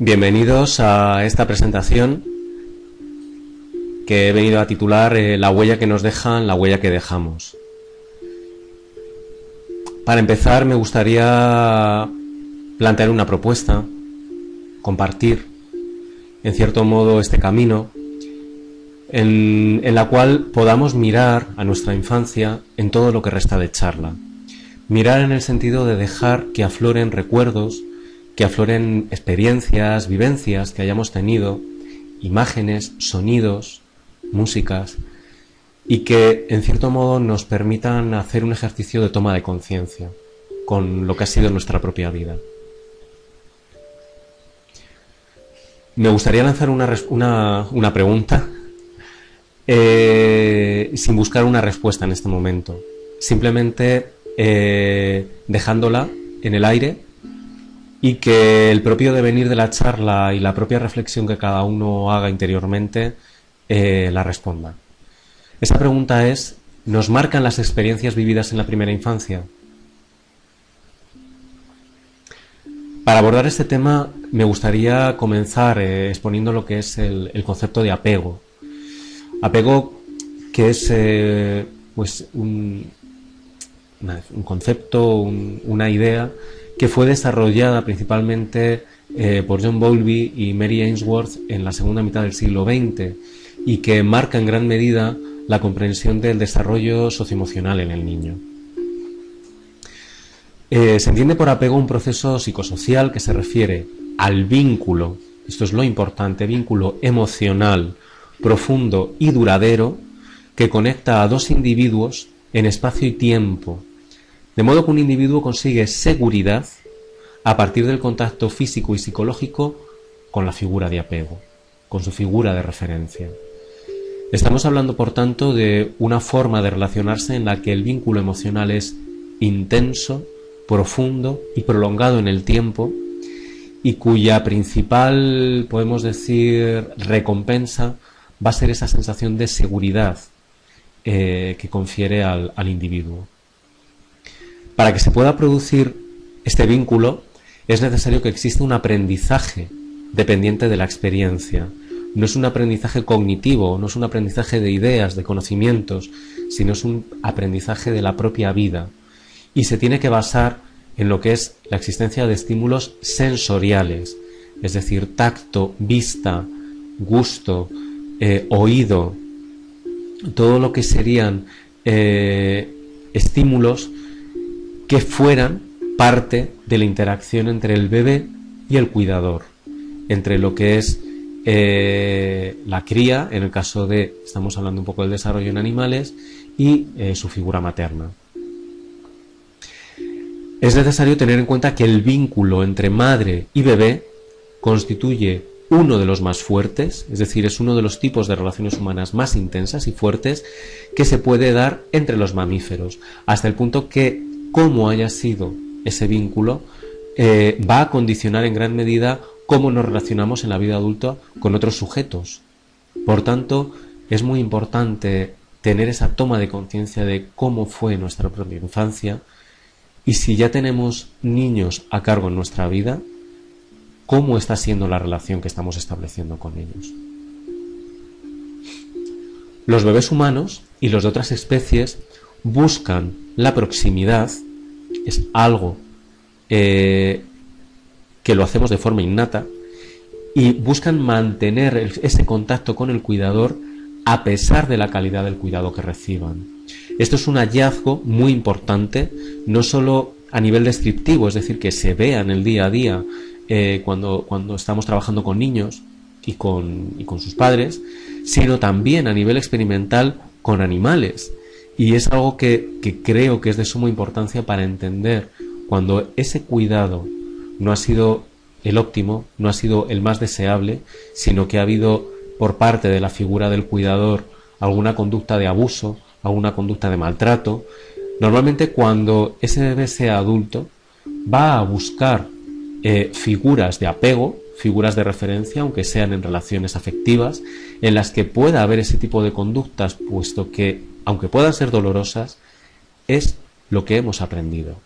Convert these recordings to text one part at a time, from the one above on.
Bienvenidos a esta presentación que he venido a titular La huella que nos dejan, la huella que dejamos. Para empezar, me gustaría plantear una propuesta, compartir, en cierto modo, este camino en la cual podamos mirar a nuestra infancia en todo lo que resta de charla. Mirar en el sentido de dejar que afloren recuerdos, que afloren experiencias, vivencias que hayamos tenido, imágenes, sonidos, músicas, y que en cierto modo nos permitan hacer un ejercicio de toma de conciencia con lo que ha sido nuestra propia vida. Me gustaría lanzar una pregunta sin buscar una respuesta en este momento, simplemente dejándola en el aire y que el propio devenir de la charla y la propia reflexión que cada uno haga interiormente la responda. Esa pregunta es: ¿nos marcan las experiencias vividas en la primera infancia? Para abordar este tema me gustaría comenzar exponiendo lo que es el concepto de apego. Apego, que es un concepto, una idea que fue desarrollada principalmente por John Bowlby y Mary Ainsworth en la segunda mitad del siglo XX y que marca en gran medida la comprensión del desarrollo socioemocional en el niño. Se entiende por apego un proceso psicosocial que se refiere al vínculo, esto es lo importante, vínculo emocional, profundo y duradero que conecta a dos individuos en espacio y tiempo, de modo que un individuo consigue seguridad a partir del contacto físico y psicológico con la figura de apego, con su figura de referencia. Estamos hablando, por tanto, de una forma de relacionarse en la que el vínculo emocional es intenso, profundo y prolongado en el tiempo y cuya principal, podemos decir, recompensa va a ser esa sensación de seguridad que confiere al individuo. Para que se pueda producir este vínculo es necesario que exista un aprendizaje dependiente de la experiencia. No es un aprendizaje cognitivo, no es un aprendizaje de ideas, de conocimientos, sino es un aprendizaje de la propia vida. Y se tiene que basar en lo que es la existencia de estímulos sensoriales, es decir, tacto, vista, gusto, oído, todo lo que serían estímulos que fueran parte de la interacción entre el bebé y el cuidador, entre lo que es la cría, en el caso de, estamos hablando un poco del desarrollo en animales, y su figura materna. Es necesario tener en cuenta que el vínculo entre madre y bebé constituye uno de los más fuertes, es decir, es uno de los tipos de relaciones humanas más intensas y fuertes que se puede dar entre los mamíferos, hasta el punto que cómo haya sido ese vínculo va a condicionar en gran medida cómo nos relacionamos en la vida adulta con otros sujetos. Por tanto, es muy importante tener esa toma de conciencia de cómo fue nuestra propia infancia y si ya tenemos niños a cargo en nuestra vida, cómo está siendo la relación que estamos estableciendo con ellos. Los bebés humanos y los de otras especies buscan la proximidad, es algo que lo hacemos de forma innata, y buscan mantener ese contacto con el cuidador a pesar de la calidad del cuidado que reciban. Esto es un hallazgo muy importante, no solo a nivel descriptivo, es decir, que se vea en el día a día cuando estamos trabajando con niños y con sus padres, sino también a nivel experimental con animales. Y es algo que creo que es de suma importancia para entender cuando ese cuidado no ha sido el óptimo, no ha sido el más deseable, sino que ha habido por parte de la figura del cuidador alguna conducta de abuso, alguna conducta de maltrato. Normalmente cuando ese bebé sea adulto va a buscar figuras de apego, figuras de referencia, aunque sean en relaciones afectivas, en las que pueda haber ese tipo de conductas, puesto que, aunque puedan ser dolorosas, es lo que hemos aprendido.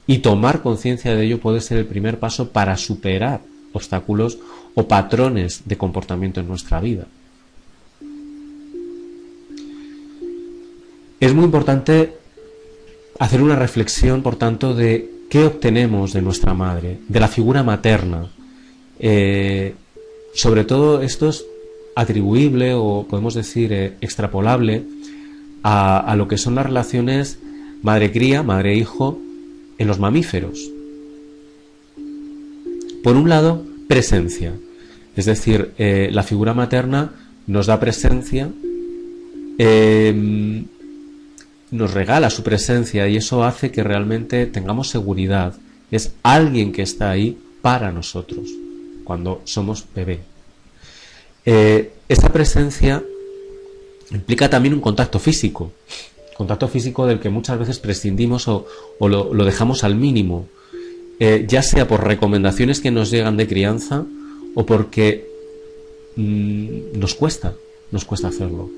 Y tomar conciencia de ello puede ser el primer paso para superar obstáculos o patrones de comportamiento en nuestra vida. Es muy importante hacer una reflexión, por tanto, de qué obtenemos de nuestra madre, de la figura materna. Sobre todo esto es atribuible o podemos decir extrapolable a lo que son las relaciones madre-cría, madre-hijo en los mamíferos. Por un lado, presencia, es decir, la figura materna nos da presencia, nos regala su presencia y eso hace que realmente tengamos seguridad. Es alguien que está ahí para nosotros cuando somos bebé. Esta presencia implica también un contacto físico del que muchas veces prescindimos o lo dejamos al mínimo, ya sea por recomendaciones que nos llegan de crianza o porque nos cuesta hacerlo.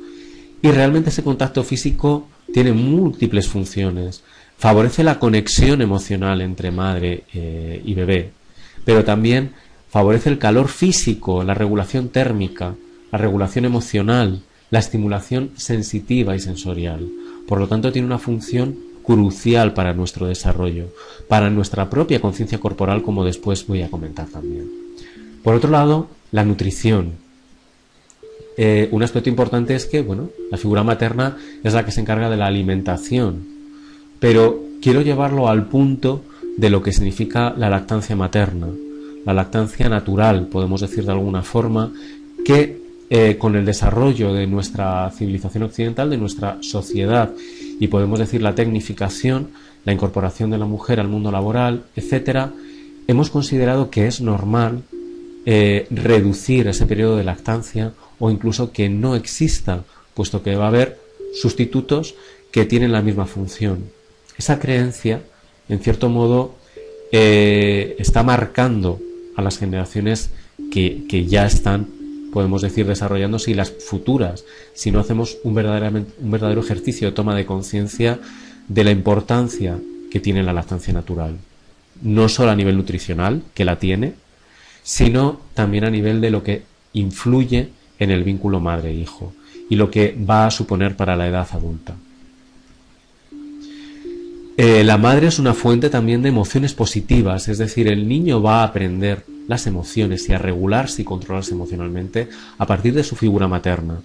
Y realmente ese contacto físico tiene múltiples funciones. Favorece la conexión emocional entre madre y bebé, pero también favorece el calor físico, la regulación térmica, la regulación emocional, la estimulación sensitiva y sensorial. Por lo tanto, tiene una función crucial para nuestro desarrollo, para nuestra propia conciencia corporal, como después voy a comentar también. Por otro lado, la nutrición. Un aspecto importante es que, la figura materna es la que se encarga de la alimentación, pero quiero llevarlo al punto de lo que significa la lactancia materna, la lactancia natural, podemos decir de alguna forma, que con el desarrollo de nuestra civilización occidental, de nuestra sociedad, y podemos decir la tecnificación, la incorporación de la mujer al mundo laboral, etcétera, hemos considerado que es normal reducir ese periodo de lactancia o incluso que no exista, puesto que va a haber sustitutos que tienen la misma función. Esa creencia, en cierto modo, está marcando a las generaciones que ya están, podemos decir, desarrollándose, y las futuras, si no hacemos un verdadero ejercicio de toma de conciencia de la importancia que tiene la lactancia natural, no solo a nivel nutricional, que la tiene, sino también a nivel de lo que influye en el vínculo madre-hijo y lo que va a suponer para la edad adulta. La madre es una fuente también de emociones positivas, es decir, el niño va a aprender las emociones y a regularse y controlarse emocionalmente a partir de su figura materna.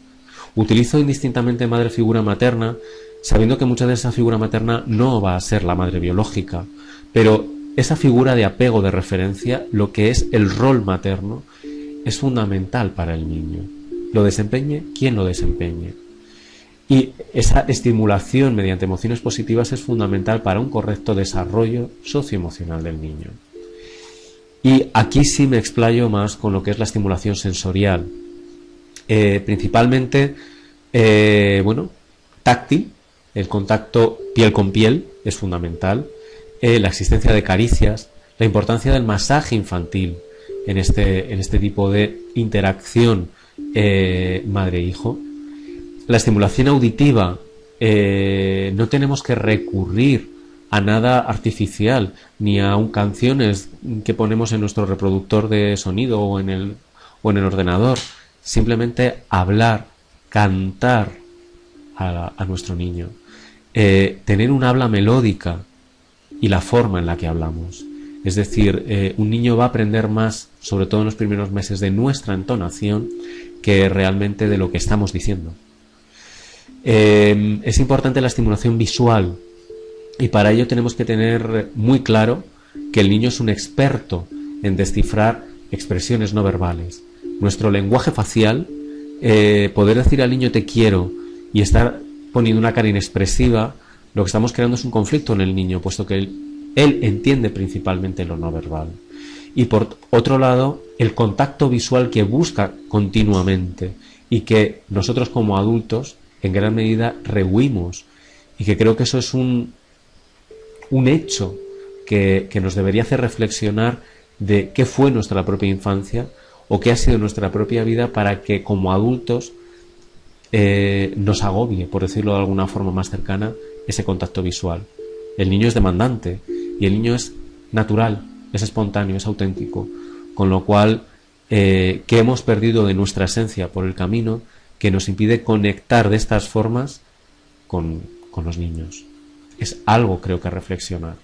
Utilizo indistintamente madre figura materna, sabiendo que mucha de esa figura materna no va a ser la madre biológica, pero esa figura de apego, de referencia, lo que es el rol materno, es fundamental para el niño. Lo desempeñe quien lo desempeñe. Y esa estimulación mediante emociones positivas es fundamental para un correcto desarrollo socioemocional del niño. Y aquí sí me explayo más con lo que es la estimulación sensorial. Principalmente, táctil, el contacto piel con piel es fundamental, la existencia de caricias, la importancia del masaje infantil en este tipo de interacción madre-hijo. La estimulación auditiva, no tenemos que recurrir a nada artificial, ni a canciones que ponemos en nuestro reproductor de sonido o en el ordenador. Simplemente hablar, cantar a nuestro niño, tener un habla melódica y la forma en la que hablamos. Es decir, un niño va a aprender más, sobre todo en los primeros meses, de nuestra entonación que realmente de lo que estamos diciendo. Es importante la estimulación visual, y para ello tenemos que tener muy claro que el niño es un experto en descifrar expresiones no verbales. Nuestro lenguaje facial, poder decir al niño te quiero y estar poniendo una cara inexpresiva, lo que estamos creando es un conflicto en el niño, puesto que él entiende principalmente lo no verbal. Y por otro lado, el contacto visual que busca continuamente y que nosotros como adultos en gran medida rehuimos, y que creo que eso es un hecho que nos debería hacer reflexionar de qué fue nuestra propia infancia o qué ha sido nuestra propia vida para que como adultos nos agobie, por decirlo de alguna forma más cercana, ese contacto visual. El niño es demandante y el niño es natural, es espontáneo, es auténtico. con lo cual, ¿qué hemos perdido de nuestra esencia por el camino que nos impide conectar de estas formas con los niños? Es algo, creo, que reflexionar.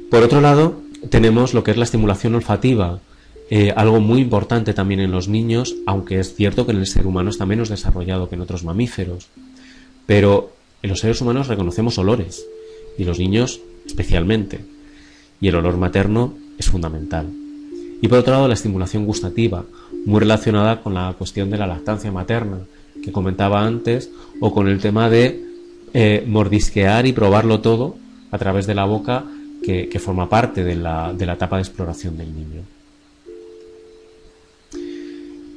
Por otro lado, tenemos lo que es la estimulación olfativa, algo muy importante también en los niños, aunque es cierto que en el ser humano está menos desarrollado que en otros mamíferos. Pero en los seres humanos reconocemos olores, y los niños especialmente. Y el olor materno es fundamental. Y por otro lado, la estimulación gustativa, muy relacionada con la cuestión de la lactancia materna, que comentaba antes, o con el tema de mordisquear y probarlo todo a través de la boca, que forma parte de la etapa de exploración del niño.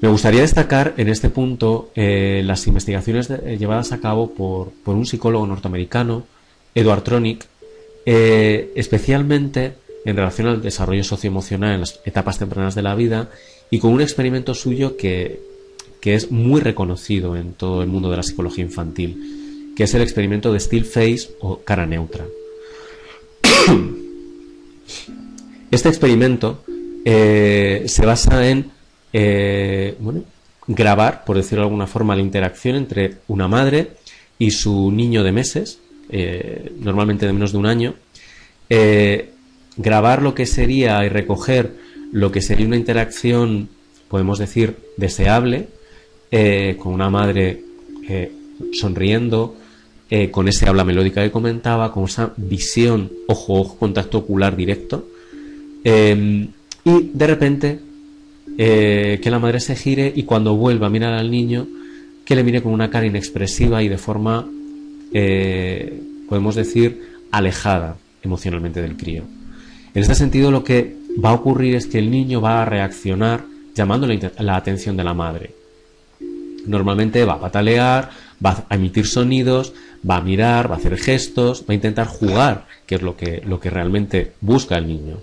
Me gustaría destacar en este punto las investigaciones llevadas a cabo por un psicólogo norteamericano, Edward Tronick, especialmente en relación al desarrollo socioemocional en las etapas tempranas de la vida, y con un experimento suyo que es muy reconocido en todo el mundo de la psicología infantil, que es el experimento de Still Face o cara neutra. Este experimento se basa en grabar, por decirlo de alguna forma, la interacción entre una madre y su niño de meses, normalmente de menos de un año, grabar lo que sería y recoger lo que sería una interacción, podemos decir, deseable, con una madre sonriendo, con ese habla melódica que comentaba, con esa visión ojo-ojo, contacto ocular directo, y de repente que la madre se gire y cuando vuelva a mirar al niño, que le mire con una cara inexpresiva y de forma, podemos decir, alejada emocionalmente del crío. En este sentido, lo que va a ocurrir es que el niño va a reaccionar llamando la atención de la madre. Normalmente va a patalear, va a emitir sonidos, va a mirar, va a hacer gestos, va a intentar jugar, que es lo que realmente busca el niño.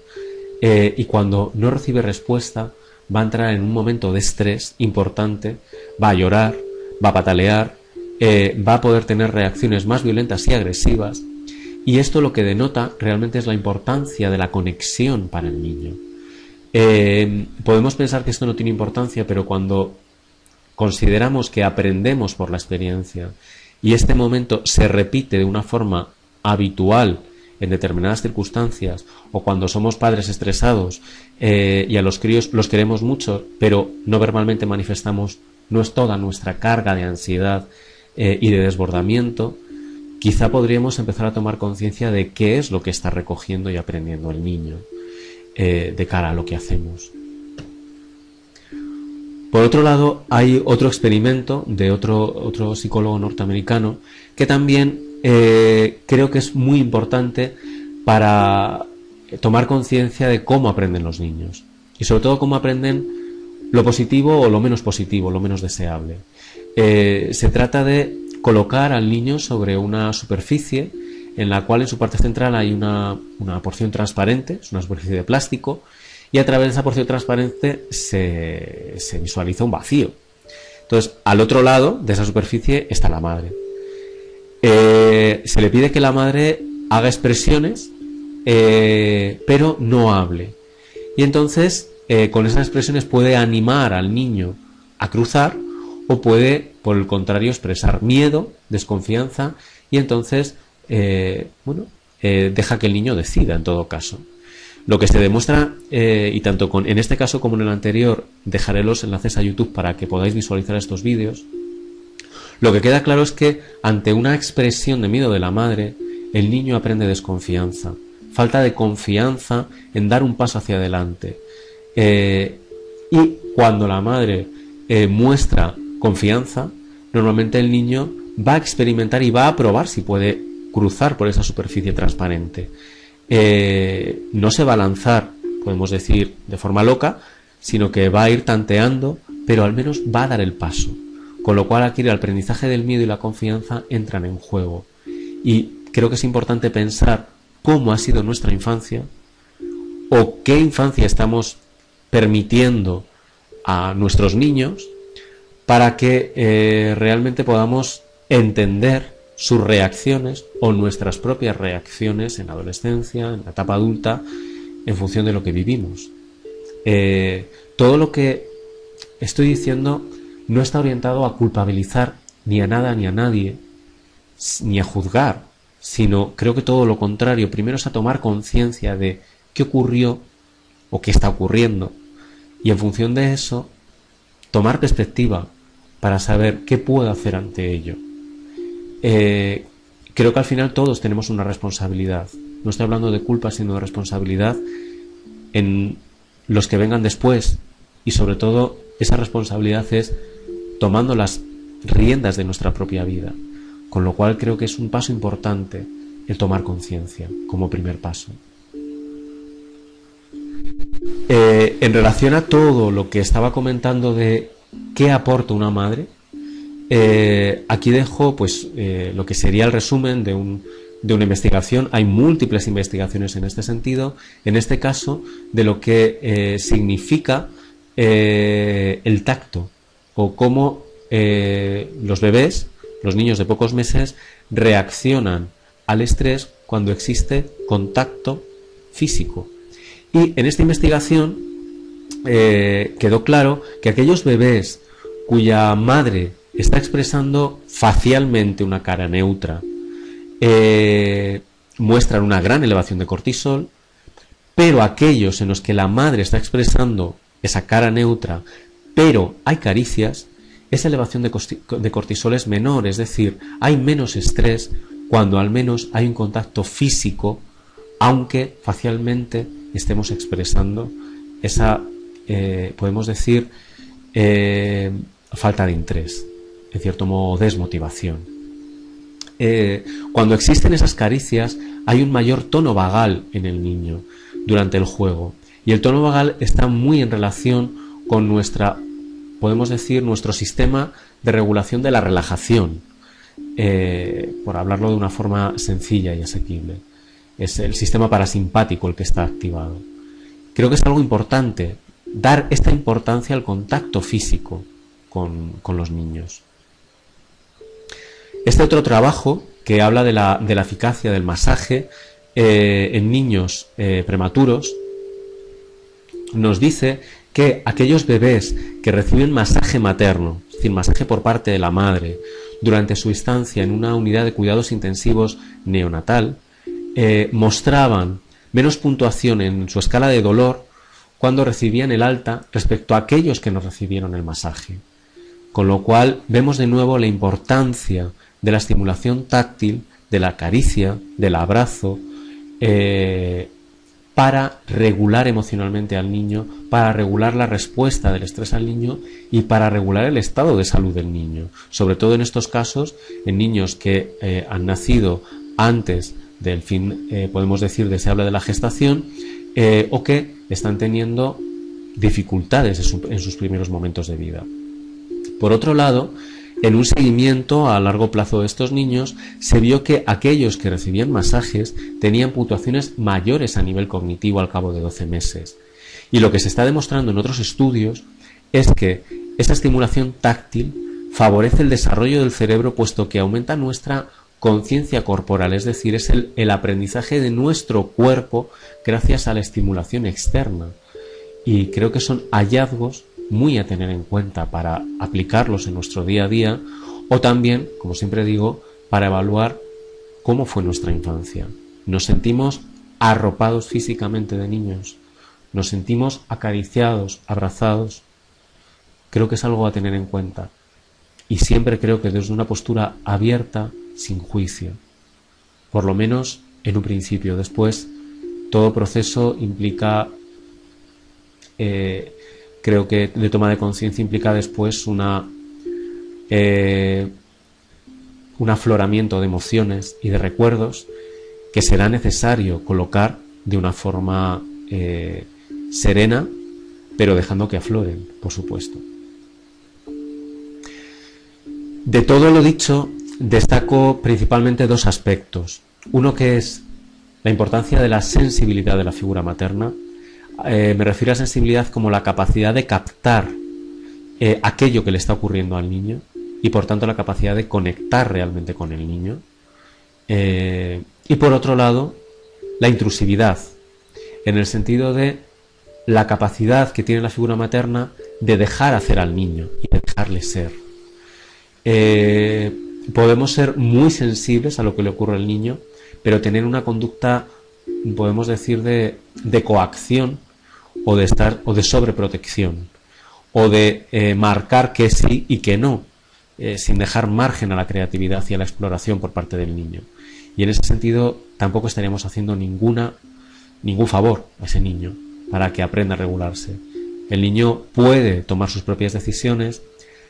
Y cuando no recibe respuesta, va a entrar en un momento de estrés importante, va a llorar, va a patalear, va a poder tener reacciones más violentas y agresivas, y esto lo que denota realmente es la importancia de la conexión para el niño. Podemos pensar que esto no tiene importancia, pero cuando consideramos que aprendemos por la experiencia y este momento se repite de una forma habitual en determinadas circunstancias, o cuando somos padres estresados y a los críos los queremos mucho, pero no verbalmente manifestamos no es toda nuestra carga de ansiedad y de desbordamiento, quizá podríamos empezar a tomar conciencia de qué es lo que está recogiendo y aprendiendo el niño de cara a lo que hacemos. Por otro lado, hay otro experimento de otro psicólogo norteamericano que también creo que es muy importante para tomar conciencia de cómo aprenden los niños y sobre todo cómo aprenden lo positivo o lo menos positivo, lo menos deseable. Se trata de colocar al niño sobre una superficie en la cual en su parte central hay una porción transparente, es una superficie de plástico, y a través de esa porción transparente se visualiza un vacío. Entonces, al otro lado de esa superficie está la madre. Se le pide que la madre haga expresiones, pero no hable. Y entonces, con esas expresiones puede animar al niño a cruzar, o puede, por el contrario, expresar miedo, desconfianza, y entonces, deja que el niño decida en todo caso. Lo que se demuestra, y tanto en este caso como en el anterior, dejaré los enlaces a YouTube para que podáis visualizar estos vídeos. Lo que queda claro es que ante una expresión de miedo de la madre, el niño aprende desconfianza, falta de confianza en dar un paso hacia adelante. Y cuando la madre muestra confianza, normalmente el niño va a experimentar y va a probar si puede cruzar por esa superficie transparente. No se va a lanzar, podemos decir, de forma loca, sino que va a ir tanteando, pero al menos va a dar el paso. Con lo cual aquí el aprendizaje del miedo y la confianza entran en juego. Y creo que es importante pensar cómo ha sido nuestra infancia o qué infancia estamos permitiendo a nuestros niños para que realmente podamos entender sus reacciones o nuestras propias reacciones en la adolescencia, en la etapa adulta, en función de lo que vivimos. Todo lo que estoy diciendo no está orientado a culpabilizar ni a nada ni a nadie, ni a juzgar, sino creo que todo lo contrario. Primero es a tomar conciencia de qué ocurrió o qué está ocurriendo, y en función de eso tomar perspectiva para saber qué puedo hacer ante ello. Creo que al final todos tenemos una responsabilidad. No estoy hablando de culpa, sino de responsabilidad en los que vengan después, y sobre todo esa responsabilidad es tomando las riendas de nuestra propia vida, con lo cual creo que es un paso importante el tomar conciencia como primer paso. En relación a todo lo que estaba comentando de qué aporta una madre, aquí dejo pues lo que sería el resumen de una investigación. Hay múltiples investigaciones en este sentido, en este caso de lo que significa el tacto, o cómo los bebés, los niños de pocos meses, reaccionan al estrés cuando existe contacto físico. Y en esta investigación quedó claro que aquellos bebés cuya madre está expresando facialmente una cara neutra muestran una gran elevación de cortisol, pero aquellos en los que la madre está expresando esa cara neutra, pero hay caricias, esa elevación de cortisol es menor, es decir, hay menos estrés cuando al menos hay un contacto físico, aunque facialmente estemos expresando esa, podemos decir, falta de interés, en cierto modo desmotivación. Cuando existen esas caricias hay un mayor tono vagal en el niño durante el juego, y el tono vagal está muy en relación con podemos decir, nuestro sistema de regulación de la relajación, por hablarlo de una forma sencilla y asequible. Es el sistema parasimpático el que está activado. Creo que es algo importante dar esta importancia al contacto físico con los niños. Este otro trabajo que habla de la eficacia del masaje en niños prematuros nos dice que aquellos bebés que reciben masaje materno, es decir, masaje por parte de la madre, durante su estancia en una unidad de cuidados intensivos neonatal, mostraban menos puntuación en su escala de dolor cuando recibían el alta respecto a aquellos que no recibieron el masaje. Con lo cual vemos de nuevo la importancia de la estimulación táctil, de la caricia, del abrazo, para regular emocionalmente al niño, para regular la respuesta del estrés al niño y para regular el estado de salud del niño. Sobre todo en estos casos, en niños que han nacido antes del fin, podemos decir, deseable de la gestación, o que están teniendo dificultades en sus primeros momentos de vida. Por otro lado, en un seguimiento a largo plazo de estos niños, se vio que aquellos que recibían masajes tenían puntuaciones mayores a nivel cognitivo al cabo de 12 meses. Y lo que se está demostrando en otros estudios es que esa estimulación táctil favorece el desarrollo del cerebro, puesto que aumenta nuestra conciencia corporal, es decir, es el aprendizaje de nuestro cuerpo gracias a la estimulación externa. Y creo que son hallazgos muy a tener en cuenta para aplicarlos en nuestro día a día, o también, como siempre digo, para evaluar cómo fue nuestra infancia. ¿Nos sentimos arropados físicamente de niños? ¿Nos sentimos acariciados, abrazados? Creo que es algo a tener en cuenta. Y siempre creo que desde una postura abierta, sin juicio. Por lo menos en un principio. Después, todo proceso implica... creo que de toma de conciencia implica después un afloramiento de emociones y de recuerdos que será necesario colocar de una forma serena, pero dejando que afloren, por supuesto. De todo lo dicho, destaco principalmente dos aspectos. Uno, que es la importancia de la sensibilidad de la figura materna. Me refiero a sensibilidad como la capacidad de captar aquello que le está ocurriendo al niño, y por tanto la capacidad de conectar realmente con el niño. Y por otro lado, la intrusividad. en el sentido de la capacidad que tiene la figura materna de dejar hacer al niño y de dejarle ser. Podemos ser muy sensibles a lo que le ocurre al niño, pero tener una conducta, podemos decir, de coacción o de sobreprotección, o de marcar que sí y que no, sin dejar margen a la creatividad y a la exploración por parte del niño. Y en ese sentido tampoco estaríamos haciendo ningún favor a ese niño para que aprenda a regularse. El niño puede tomar sus propias decisiones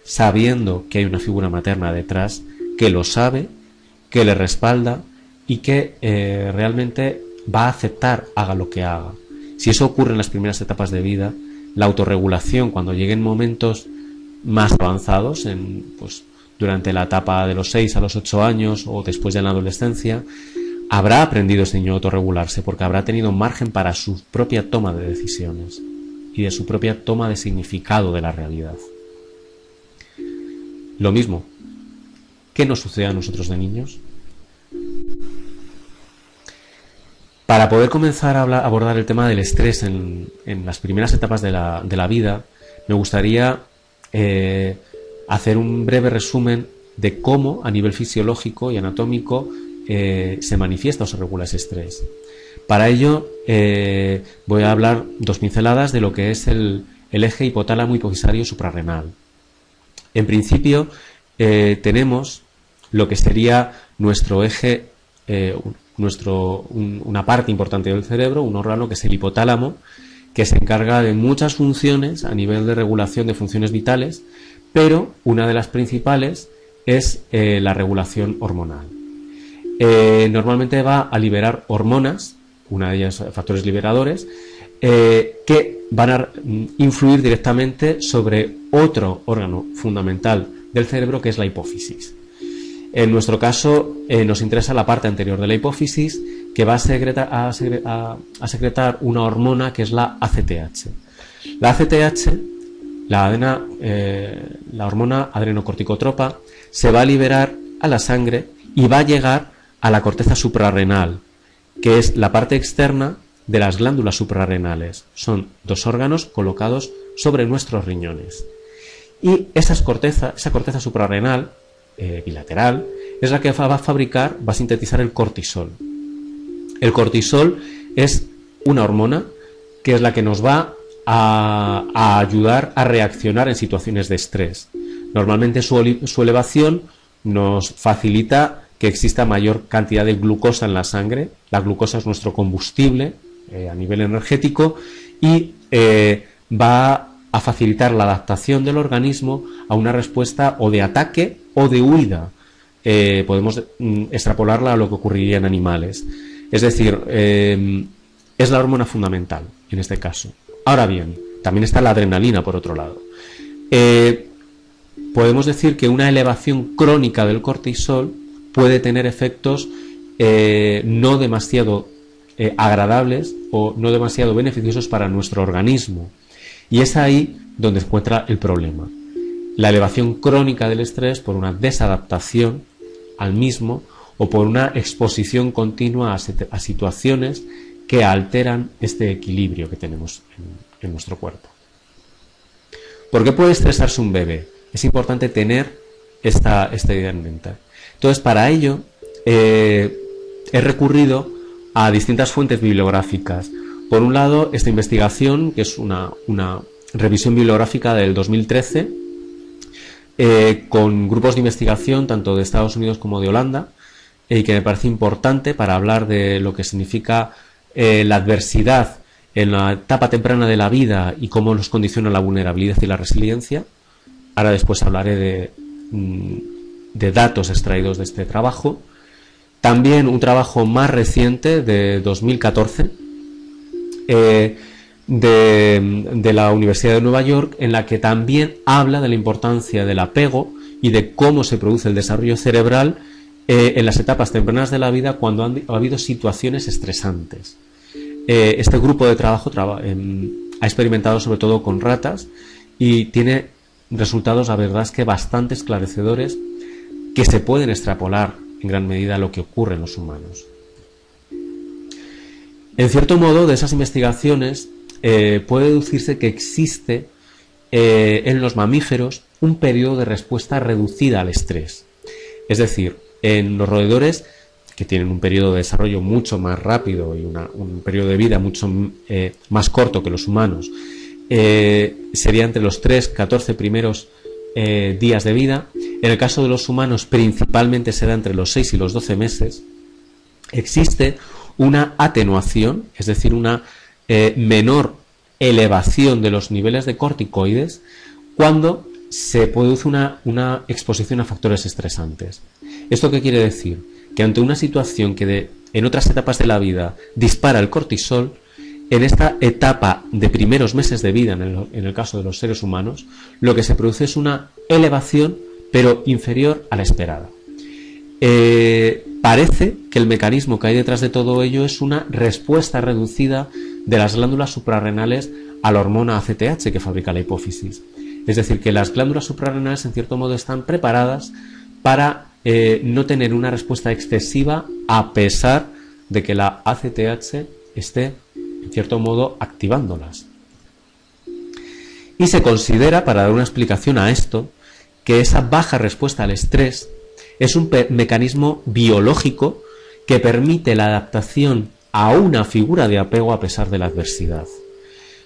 sabiendo que hay una figura materna detrás que lo sabe, que le respalda y que realmente va a aceptar haga lo que haga. Si eso ocurre en las primeras etapas de vida, la autorregulación, cuando lleguen momentos más avanzados, pues, durante la etapa de los 6 a los 8 años o después de la adolescencia, habrá aprendido ese niño a autorregularse porque habrá tenido margen para su propia toma de decisiones y de su propia toma de significado de la realidad. Lo mismo, ¿qué nos sucede a nosotros de niños? Para poder comenzar a abordar el tema del estrés en las primeras etapas de la vida, me gustaría hacer un breve resumen de cómo a nivel fisiológico y anatómico se manifiesta o se regula ese estrés. Para ello voy a hablar 2 pinceladas de lo que es el eje hipotálamo hipofisario suprarrenal. En principio tenemos lo que sería nuestro eje, una parte importante del cerebro, un órgano que es el hipotálamo, que se encarga de muchas funciones a nivel de regulación de funciones vitales, pero una de las principales es la regulación hormonal. Normalmente va a liberar hormonas, una de ellas factores liberadores, que van a influir directamente sobre otro órgano fundamental del cerebro, que es la hipófisis. En nuestro caso nos interesa la parte anterior de la hipófisis, que va a secretar una hormona que es la ACTH. La ACTH, la hormona adrenocorticotropa, se va a liberar a la sangre y va a llegar a la corteza suprarrenal, que es la parte externa de las glándulas suprarrenales. Son 2 órganos colocados sobre nuestros riñones. Y esa corteza suprarrenal bilateral es la que va a sintetizar el cortisol. El cortisol es una hormona que es la que nos va a ayudar a reaccionar en situaciones de estrés. Normalmente su elevación nos facilita que exista mayor cantidad de glucosa en la sangre. La glucosa es nuestro combustible a nivel energético y va a facilitar la adaptación del organismo a una respuesta o de ataque o de huida. Podemos extrapolarla a lo que ocurriría en animales. Es decir, es la hormona fundamental en este caso. Ahora bien, también está la adrenalina por otro lado. Podemos decir que una elevación crónica del cortisol puede tener efectos no demasiado agradables o no demasiado beneficiosos para nuestro organismo. Y es ahí donde se encuentra el problema. La elevación crónica del estrés por una desadaptación al mismo o por una exposición continua a situaciones que alteran este equilibrio que tenemos en nuestro cuerpo. ¿Por qué puede estresarse un bebé? Es importante tener esta idea en mente. Entonces, para ello he recurrido a distintas fuentes bibliográficas. Por un lado, esta investigación, que es una revisión bibliográfica del 2013, con grupos de investigación tanto de Estados Unidos como de Holanda, y que me parece importante para hablar de lo que significa la adversidad en la etapa temprana de la vida y cómo nos condiciona la vulnerabilidad y la resiliencia. Ahora después hablaré de datos extraídos de este trabajo. También un trabajo más reciente de 2014 de la Universidad de Nueva York, en la que también habla de la importancia del apego y de cómo se produce el desarrollo cerebral en las etapas tempranas de la vida cuando ha habido situaciones estresantes. Este grupo de trabajo ha experimentado sobre todo con ratas y tiene resultados, la verdad es que bastante esclarecedores, que se pueden extrapolar en gran medida a lo que ocurre en los humanos. En cierto modo, de esas investigaciones puede deducirse que existe en los mamíferos un periodo de respuesta reducida al estrés. Es decir, en los roedores, que tienen un periodo de desarrollo mucho más rápido y un periodo de vida mucho más corto que los humanos, sería entre los 3-14 primeros días de vida. En el caso de los humanos, principalmente será entre los 6 y los 12 meses. Existe una atenuación, es decir, una menor elevación de los niveles de corticoides cuando se produce una exposición a factores estresantes. ¿Esto qué quiere decir? Que ante una situación que en otras etapas de la vida dispara el cortisol, en esta etapa de primeros meses de vida, en el caso de los seres humanos, lo que se produce es una elevación, pero inferior a la esperada. Parece que el mecanismo que hay detrás de todo ello es una respuesta reducida de las glándulas suprarrenales a la hormona ACTH que fabrica la hipófisis. Es decir, que las glándulas suprarrenales en cierto modo están preparadas para no tener una respuesta excesiva a pesar de que la ACTH esté en cierto modo activándolas. Y se considera, para dar una explicación a esto, que esa baja respuesta al estrés es un mecanismo biológico que permite la adaptación a una figura de apego a pesar de la adversidad.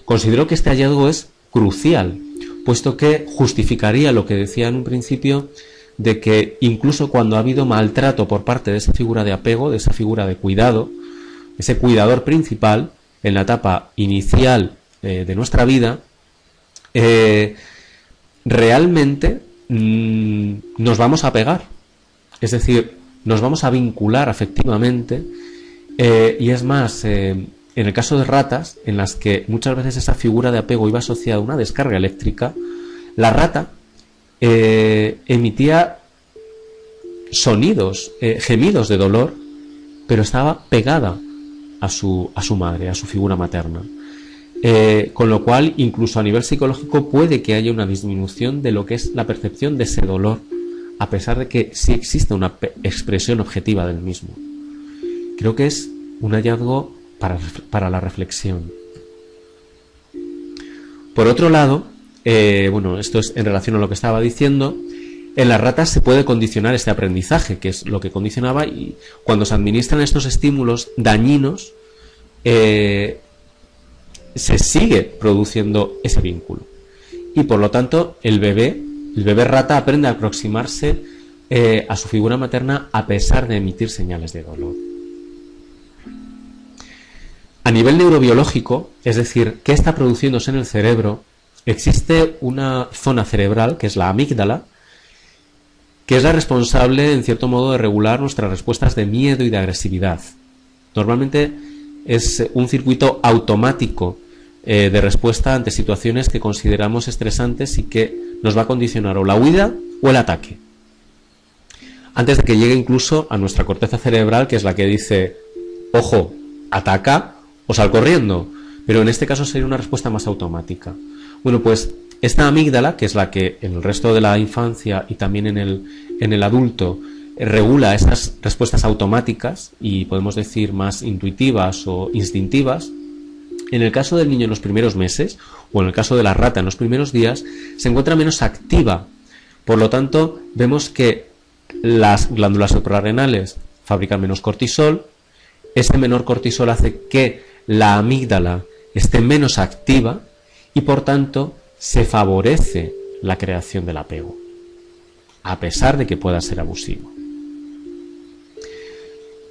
Considero que este hallazgo es crucial, puesto que justificaría lo que decía en un principio de que incluso cuando ha habido maltrato por parte de esa figura de apego, de esa figura de cuidado, ese cuidador principal en la etapa inicial de nuestra vida, realmente nos vamos a pegar. Es decir, nos vamos a vincular afectivamente y es más, en el caso de ratas, en las que muchas veces esa figura de apego iba asociada a una descarga eléctrica, la rata emitía sonidos, gemidos de dolor, pero estaba pegada a su madre, a su figura materna. Con lo cual, incluso a nivel psicológico, puede que haya una disminución de lo que es la percepción de ese dolor, a pesar de que sí existe una expresión objetiva del mismo. Creo que es un hallazgo para la reflexión. Por otro lado, bueno, esto es en relación a lo que estaba diciendo, en las ratas se puede condicionar este aprendizaje, que es lo que condicionaba, y cuando se administran estos estímulos dañinos, se sigue produciendo ese vínculo. Y por lo tanto, el bebé rata aprende a aproximarse a su figura materna a pesar de emitir señales de dolor. A nivel neurobiológico, es decir, ¿qué está produciéndose en el cerebro? Existe una zona cerebral, que es la amígdala, que es la responsable, en cierto modo, de regular nuestras respuestas de miedo y de agresividad. Normalmente es un circuito automático de respuesta ante situaciones que consideramos estresantes y que nos va a condicionar o la huida o el ataque. Antes de que llegue incluso a nuestra corteza cerebral, que es la que dice, ojo, ataca o sal corriendo, pero en este caso sería una respuesta más automática. Bueno, pues esta amígdala, que es la que en el resto de la infancia y también en el adulto regula esas respuestas automáticas y podemos decir más intuitivas o instintivas, en el caso del niño en los primeros meses o en el caso de la rata en los primeros días se encuentra menos activa. Por lo tanto, vemos que las glándulas suprarrenales fabrican menos cortisol. Ese menor cortisol hace que la amígdala esté menos activa y por tanto se favorece la creación del apego, a pesar de que pueda ser abusivo.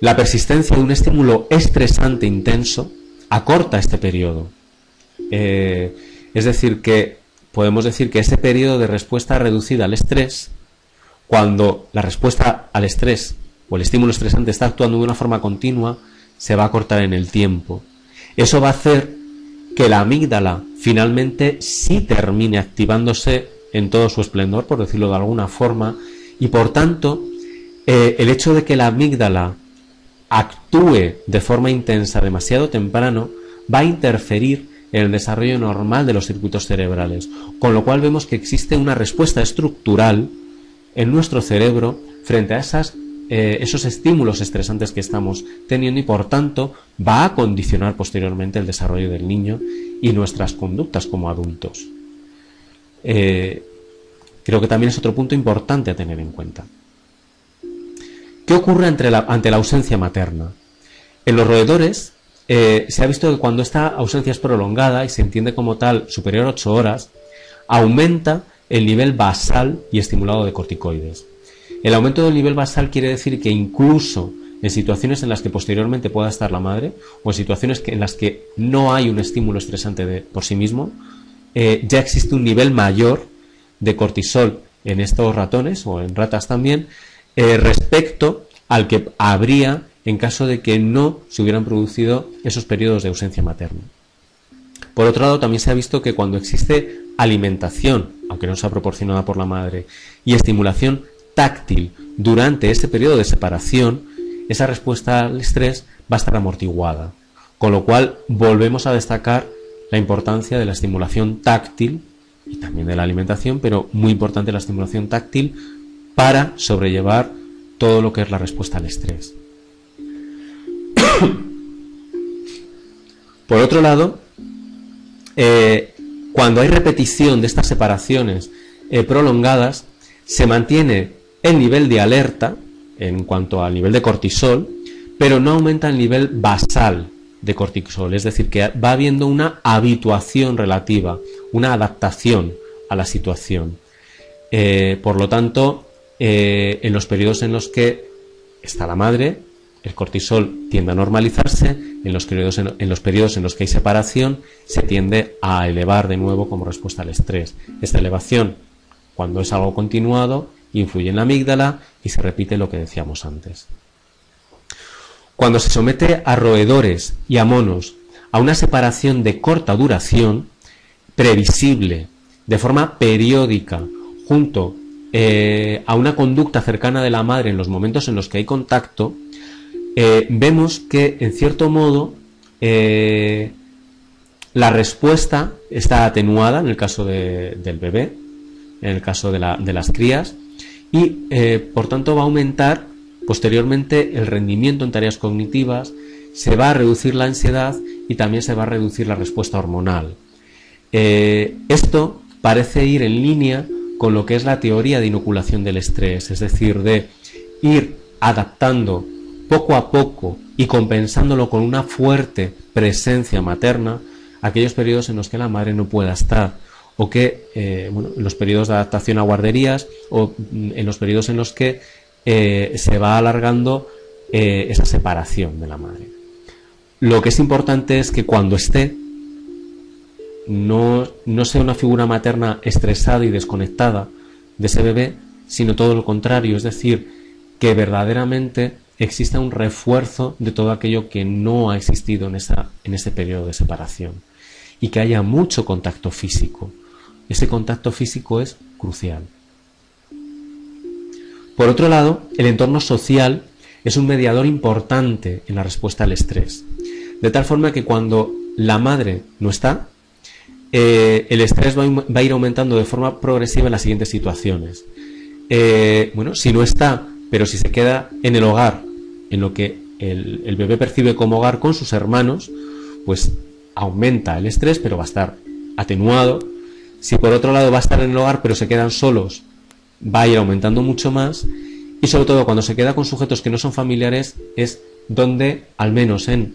La persistencia de un estímulo estresante intenso acorta este periodo. Es decir, que podemos decir que ese periodo de respuesta reducida al estrés, cuando la respuesta al estrés o el estímulo estresante está actuando de una forma continua, se va a acortar en el tiempo. Eso va a hacer que la amígdala finalmente sí termine activándose en todo su esplendor, por decirlo de alguna forma, y por tanto el hecho de que la amígdala actúe de forma intensa demasiado temprano va a interferir en el desarrollo normal de los circuitos cerebrales, con lo cual vemos que existe una respuesta estructural en nuestro cerebro frente a esas esos estímulos estresantes que estamos teniendo y por tanto va a condicionar posteriormente el desarrollo del niño y nuestras conductas como adultos. Creo que también es otro punto importante a tener en cuenta. ¿Qué ocurre ante la ausencia materna? En los roedores se ha visto que cuando esta ausencia es prolongada y se entiende como tal superior a 8 horas, aumenta el nivel basal y estimulado de corticoides. El aumento del nivel basal quiere decir que incluso en situaciones en las que posteriormente pueda estar la madre o en situaciones en las que no hay un estímulo estresante por sí mismo, ya existe un nivel mayor de cortisol en estos ratones o en ratas también respecto al que habría en caso de que no se hubieran producido esos periodos de ausencia materna. Por otro lado, también se ha visto que cuando existe alimentación, aunque no sea proporcionada por la madre, y estimulación táctil durante este periodo de separación, esa respuesta al estrés va a estar amortiguada, con lo cual volvemos a destacar la importancia de la estimulación táctil y también de la alimentación, pero muy importante la estimulación táctil para sobrellevar todo lo que es la respuesta al estrés. Por otro lado, cuando hay repetición de estas separaciones prolongadas, se mantiene el nivel de alerta en cuanto al nivel de cortisol, pero no aumenta el nivel basal de cortisol, es decir, que va habiendo una habituación relativa, una adaptación a la situación. Por lo tanto, en los periodos en los que está la madre, el cortisol tiende a normalizarse, en los periodos en los que hay separación se tiende a elevar de nuevo como respuesta al estrés. Esta elevación, cuando es algo continuado, influye en la amígdala y se repite lo que decíamos antes. Cuando se somete a roedores y a monos a una separación de corta duración, previsible, de forma periódica, junto a una conducta cercana de la madre en los momentos en los que hay contacto, vemos que, en cierto modo, la respuesta está atenuada en el caso del bebé, en el caso de las crías, y por tanto va a aumentar posteriormente el rendimiento en tareas cognitivas, se va a reducir la ansiedad y también se va a reducir la respuesta hormonal. Esto parece ir en línea con lo que es la teoría de inoculación del estrés, es decir, de ir adaptando poco a poco y compensándolo con una fuerte presencia materna aquellos periodos en los que la madre no pueda estar, o que en los periodos de adaptación a guarderías o en los periodos en los que se va alargando esa separación de la madre. Lo que es importante es que cuando esté no sea una figura materna estresada y desconectada de ese bebé, sino todo lo contrario, es decir, que verdaderamente exista un refuerzo de todo aquello que no ha existido en ese periodo de separación y que haya mucho contacto físico. Ese contacto físico es crucial. Por otro lado, el entorno social es un mediador importante en la respuesta al estrés, de tal forma que cuando la madre no está, el estrés va a ir aumentando de forma progresiva en las siguientes situaciones. Si no está, pero si se queda en el hogar, en lo que el bebé percibe como hogar con sus hermanos, pues aumenta el estrés, pero va a estar atenuado. Si por otro lado va a estar en el hogar, pero se quedan solos, va a ir aumentando mucho más. Y sobre todo cuando se queda con sujetos que no son familiares, es donde, al menos en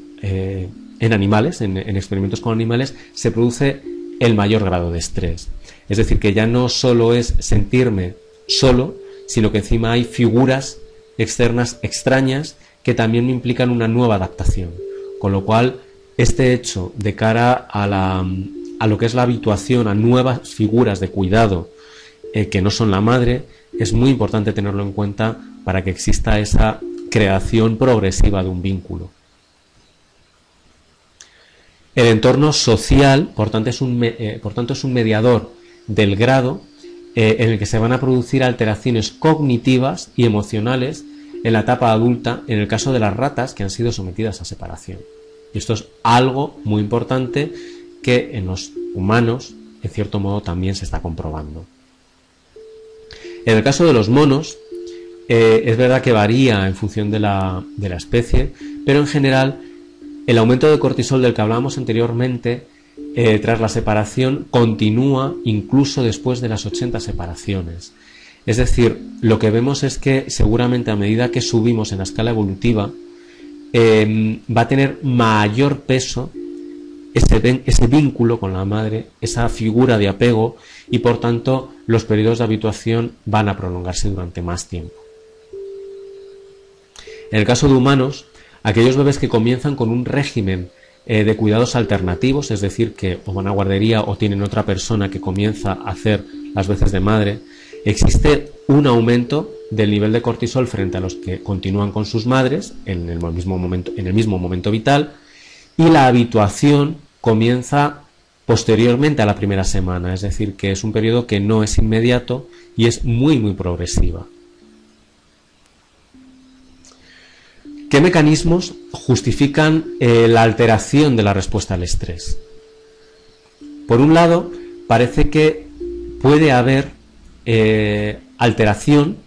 animales, en experimentos con animales, se produce el mayor grado de estrés. Es decir, que ya no solo es sentirme solo, sino que encima hay figuras externas extrañas que también implican una nueva adaptación. Con lo cual, este hecho de cara a lo que es la habituación a nuevas figuras de cuidado que no son la madre, es muy importante tenerlo en cuenta para que exista esa creación progresiva de un vínculo. El entorno social, por tanto, es un mediador del grado en el que se van a producir alteraciones cognitivas y emocionales en la etapa adulta, en el caso de las ratas que han sido sometidas a separación. Y esto es algo muy importante que en los humanos, en cierto modo, también se está comprobando. En el caso de los monos, Es verdad que varía en función de la especie, pero en general el aumento de cortisol del que hablábamos anteriormente tras la separación continúa incluso después de las 80 separaciones. Es decir, lo que vemos es que seguramente a medida que subimos en la escala evolutiva va a tener mayor peso ese vínculo con la madre, esa figura de apego, y por tanto los periodos de habituación van a prolongarse durante más tiempo. En el caso de humanos, aquellos bebés que comienzan con un régimen de cuidados alternativos, es decir, que o van a guardería o tienen otra persona que comienza a hacer las veces de madre, existe un aumento del nivel de cortisol frente a los que continúan con sus madres en el mismo momento vital, y la habituación comienza posteriormente a la primera semana, es decir, que es un periodo que no es inmediato y es muy progresiva. ¿Qué mecanismos justifican la alteración de la respuesta al estrés? Por un lado, parece que puede haber alteración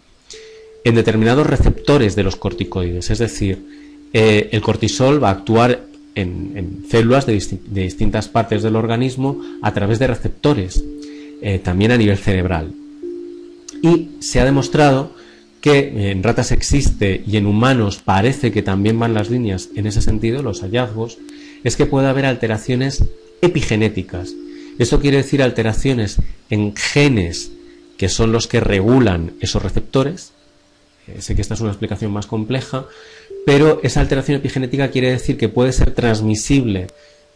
en determinados receptores de los corticoides, es decir, el cortisol va a actuar en células de distintas partes del organismo a través de receptores, también a nivel cerebral. Y se ha demostrado que en ratas existe y en humanos parece que también van las líneas en ese sentido, los hallazgos, es que puede haber alteraciones epigenéticas. Esto quiere decir alteraciones en genes que son los que regulan esos receptores. Sé que esta es una explicación más compleja, pero esa alteración epigenética quiere decir que puede ser transmisible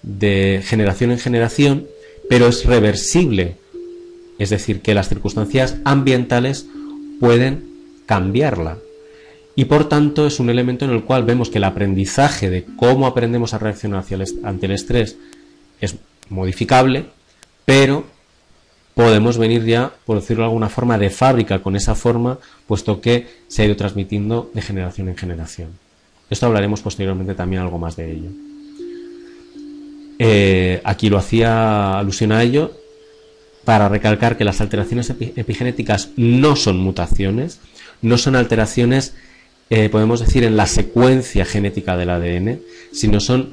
de generación en generación, pero es reversible. Es decir, que las circunstancias ambientales pueden cambiarla. Y por tanto es un elemento en el cual vemos que el aprendizaje de cómo aprendemos a reaccionar ante el estrés es modificable, pero podemos venir ya, por decirlo de alguna forma, de fábrica con esa forma, puesto que se ha ido transmitiendo de generación en generación. Esto hablaremos posteriormente también algo más de ello. Aquí lo hacía alusión a ello para recalcar que las alteraciones epigenéticas no son mutaciones, no son alteraciones, podemos decir, en la secuencia genética del ADN, sino son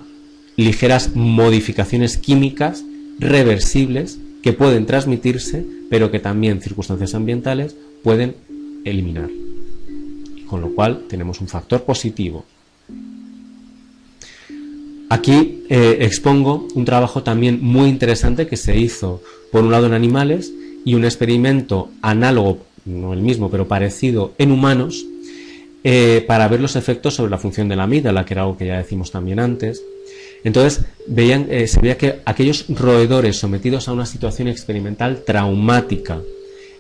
ligeras modificaciones químicas reversibles que pueden transmitirse, pero que también circunstancias ambientales pueden eliminar. Con lo cual tenemos un factor positivo. Aquí expongo un trabajo también muy interesante que se hizo, por un lado en animales, y un experimento análogo, no el mismo, pero parecido, en humanos, para ver los efectos sobre la función de la amígdala, que era algo que ya decimos también antes. Entonces se veía que aquellos roedores sometidos a una situación experimental traumática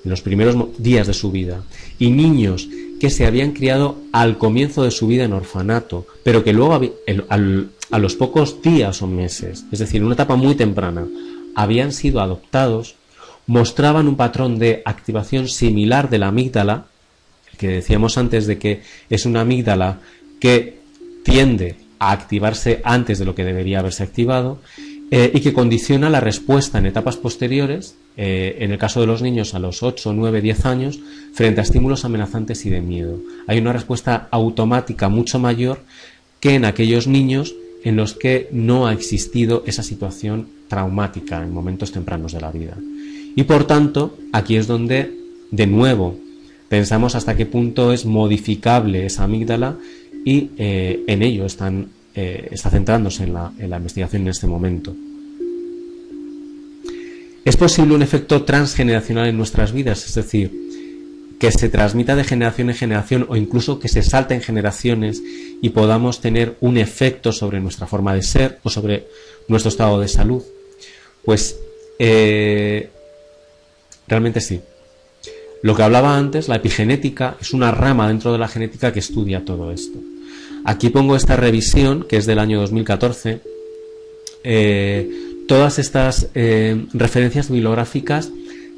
en los primeros días de su vida, y niños que se habían criado al comienzo de su vida en orfanato, pero que luego a los pocos días o meses, es decir, en una etapa muy temprana, habían sido adoptados, mostraban un patrón de activación similar de la amígdala, que decíamos antes de que es una amígdala que tiende a activarse antes de lo que debería haberse activado, y que condiciona la respuesta en etapas posteriores, en el caso de los niños a los 8, 9, 10 años, frente a estímulos amenazantes y de miedo. Hay una respuesta automática mucho mayor que en aquellos niños en los que no ha existido esa situación traumática en momentos tempranos de la vida. Y por tanto, aquí es donde, de nuevo, pensamos hasta qué punto es modificable esa amígdala, y en ello está centrándose en la investigación en este momento. ¿Es posible un efecto transgeneracional en nuestras vidas? Es decir, que se transmita de generación en generación, o incluso que se salte en generaciones y podamos tener un efecto sobre nuestra forma de ser o sobre nuestro estado de salud. Pues realmente sí. Lo que hablaba antes, la epigenética, es una rama dentro de la genética que estudia todo esto. Aquí pongo esta revisión, que es del año 2014. Todas estas referencias bibliográficas,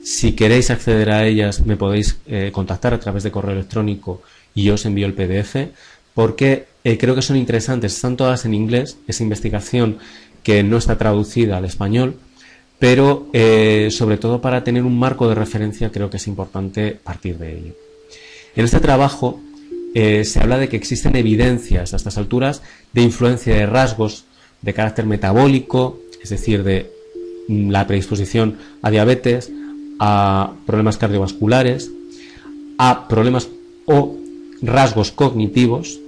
si queréis acceder a ellas, me podéis contactar a través de correo electrónico y yo os envío el PDF, porque creo que son interesantes. Están todas en inglés, es investigación que no está traducida al español, pero sobre todo para tener un marco de referencia creo que es importante partir de ello. En este trabajo se habla de que existen evidencias a estas alturas de influencia de rasgos de carácter metabólico, es decir, de la predisposición a diabetes, a problemas cardiovasculares, a problemas o rasgos cognitivos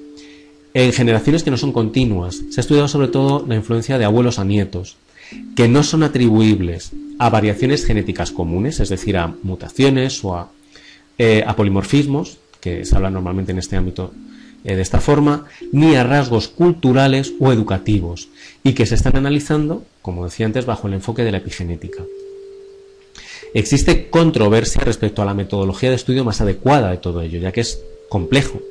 en generaciones que no son continuas. Se ha estudiado sobre todo la influencia de abuelos a nietos, que no son atribuibles a variaciones genéticas comunes, es decir, a mutaciones o a polimorfismos, que se habla normalmente en este ámbito de esta forma, ni a rasgos culturales o educativos, y que se están analizando, como decía antes, bajo el enfoque de la epigenética. Existe controversia respecto a la metodología de estudio más adecuada de todo ello, ya que es complejo.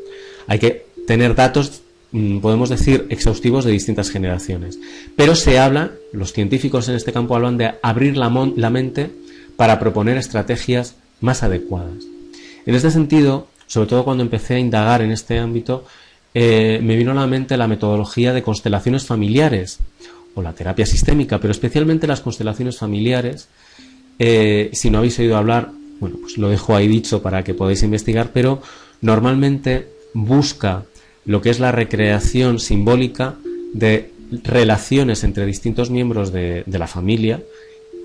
Hay que tener datos, podemos decir, exhaustivos de distintas generaciones. Pero se habla, los científicos en este campo hablan de abrir la mente para proponer estrategias más adecuadas. En este sentido, sobre todo cuando empecé a indagar en este ámbito, me vino a la mente la metodología de constelaciones familiares o la terapia sistémica, pero especialmente las constelaciones familiares. Si no habéis oído hablar, bueno, pues lo dejo ahí dicho para que podáis investigar, pero normalmente busca lo que es la recreación simbólica de relaciones entre distintos miembros de la familia,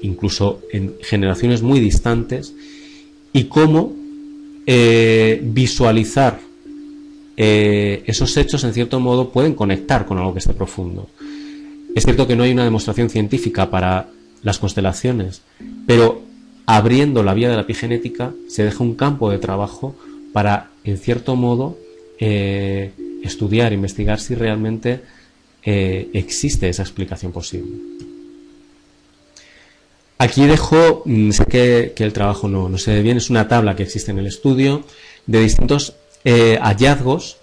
incluso en generaciones muy distantes, y cómo visualizar esos hechos en cierto modo pueden conectar con algo que esté profundo. Es cierto que no hay una demostración científica para las constelaciones, pero abriendo la vía de la epigenética se deja un campo de trabajo para, en cierto modo, estudiar, investigar si realmente existe esa explicación posible. Aquí dejo, sé que el trabajo no se ve bien, es una tabla que existe en el estudio de distintos hallazgos,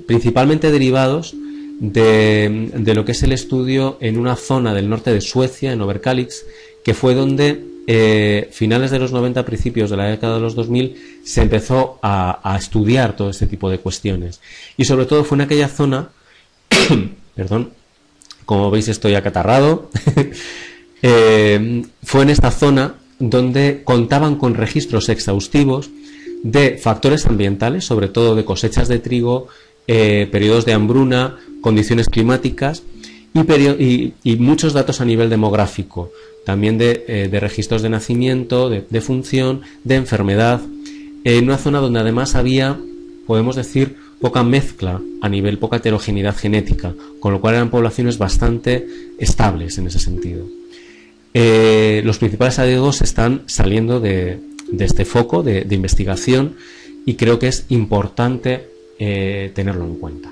principalmente derivados de lo que es el estudio en una zona del norte de Suecia, en Överkalix, que fue donde finales de los 90, principios de la década de los 2000, se empezó a estudiar todo este tipo de cuestiones. Y sobre todo fue en aquella zona, perdón, como veis estoy acatarrado, fue en esta zona donde contaban con registros exhaustivos de factores ambientales, sobre todo de cosechas de trigo, periodos de hambruna, condiciones climáticas y muchos datos a nivel demográfico, también de registros de nacimiento, de función, de enfermedad, en una zona donde además había, podemos decir, poca mezcla a nivel, poca heterogeneidad genética, con lo cual eran poblaciones bastante estables en ese sentido. Los principales hallazgos están saliendo de este foco de investigación y creo que es importante tenerlo en cuenta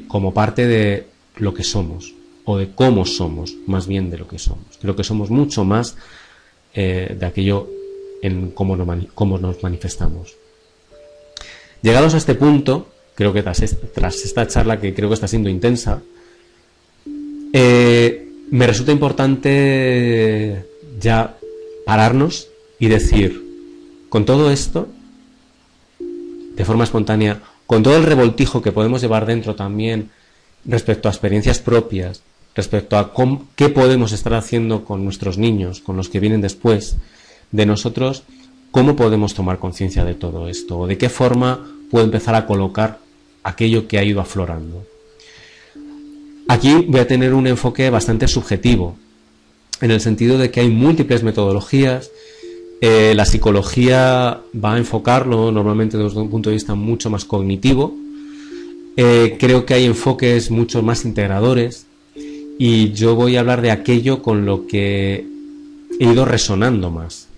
como parte de lo que somos, o de cómo somos, más bien de lo que somos. Creo que somos mucho más de aquello en cómo nos manifestamos. Llegados a este punto, creo que tras esta charla, que creo que está siendo intensa, me resulta importante ya pararnos y decir, con todo esto, de forma espontánea, con todo el revoltijo que podemos llevar dentro también respecto a experiencias propias, respecto a qué podemos estar haciendo con nuestros niños, con los que vienen después de nosotros, cómo podemos tomar conciencia de todo esto, o de qué forma puedo empezar a colocar aquello que ha ido aflorando. Aquí voy a tener un enfoque bastante subjetivo, en el sentido de que hay múltiples metodologías. La psicología va a enfocarlo normalmente desde un punto de vista mucho más cognitivo. Creo que hay enfoques mucho más integradores, y yo voy a hablar de aquello con lo que he ido resonando más.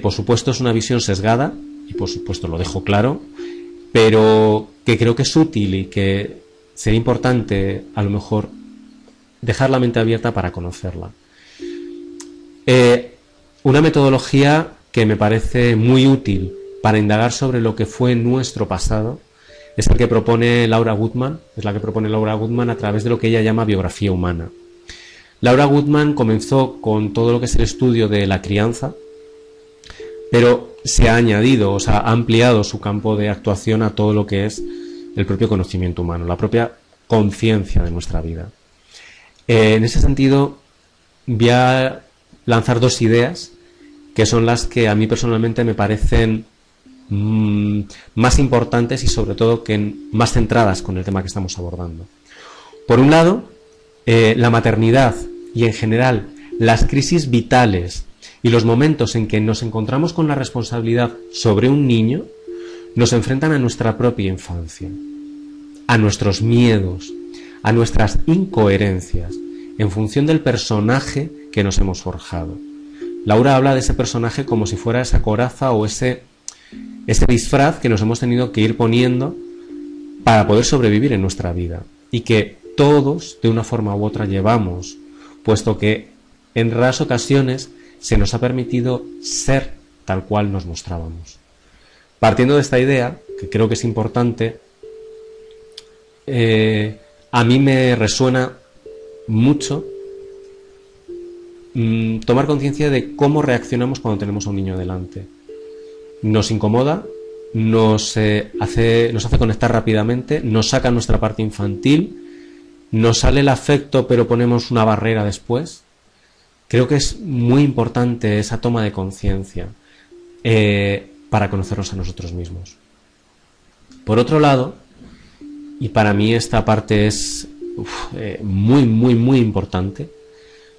Por supuesto es una visión sesgada, y por supuesto lo dejo claro, pero que creo que es útil y que sería importante a lo mejor dejar la mente abierta para conocerla. Una metodología que me parece muy útil para indagar sobre lo que fue nuestro pasado es la que propone Laura Goodman, a través de lo que ella llama biografía humana. Laura Goodman comenzó con todo lo que es el estudio de la crianza, pero se ha añadido, o sea, ha ampliado su campo de actuación a todo lo que es el propio conocimiento humano, la propia conciencia de nuestra vida. En ese sentido, voy a lanzar dos ideas que son las que a mí personalmente me parecen más importantes y sobre todo que más centradas con el tema que estamos abordando. Por un lado, la maternidad y en general las crisis vitales y los momentos en que nos encontramos con la responsabilidad sobre un niño nos enfrentan a nuestra propia infancia, a nuestros miedos, a nuestras incoherencias en función del personaje que nos hemos forjado. Laura habla de ese personaje como si fuera esa coraza o ese disfraz que nos hemos tenido que ir poniendo para poder sobrevivir en nuestra vida y que todos de una forma u otra llevamos, puesto que en raras ocasiones se nos ha permitido ser tal cual nos mostrábamos. Partiendo de esta idea, que creo que es importante, a mí me resuena mucho tomar conciencia de cómo reaccionamos cuando tenemos a un niño delante. Nos incomoda, nos hace conectar rápidamente, nos saca nuestra parte infantil, nos sale el afecto pero ponemos una barrera después. Creo que es muy importante esa toma de conciencia para conocernos a nosotros mismos. Por otro lado, y para mí esta parte es muy importante,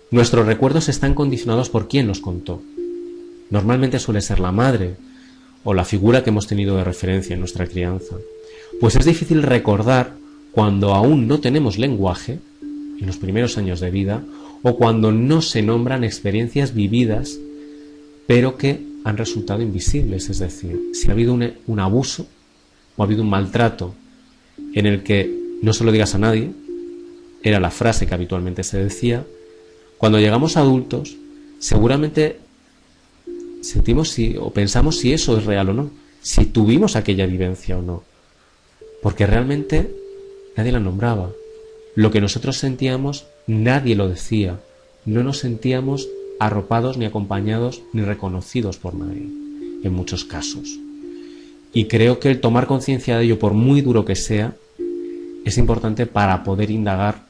nuestros recuerdos están condicionados por quién nos contó. Normalmente suele ser la madre o la figura que hemos tenido de referencia en nuestra crianza. Pues es difícil recordar cuando aún no tenemos lenguaje, en los primeros años de vida, o cuando no se nombran experiencias vividas, pero que han resultado invisibles. Es decir, si ha habido un abuso o ha habido un maltrato en el que no se lo digas a nadie, era la frase que habitualmente se decía, cuando llegamos a adultos, seguramente sentimos o pensamos si eso es real o no, si tuvimos aquella vivencia o no, porque realmente nadie la nombraba. Lo que nosotros sentíamos, nadie lo decía. No nos sentíamos arropados, ni acompañados, ni reconocidos por nadie, en muchos casos. Y creo que el tomar conciencia de ello, por muy duro que sea, es importante para poder indagar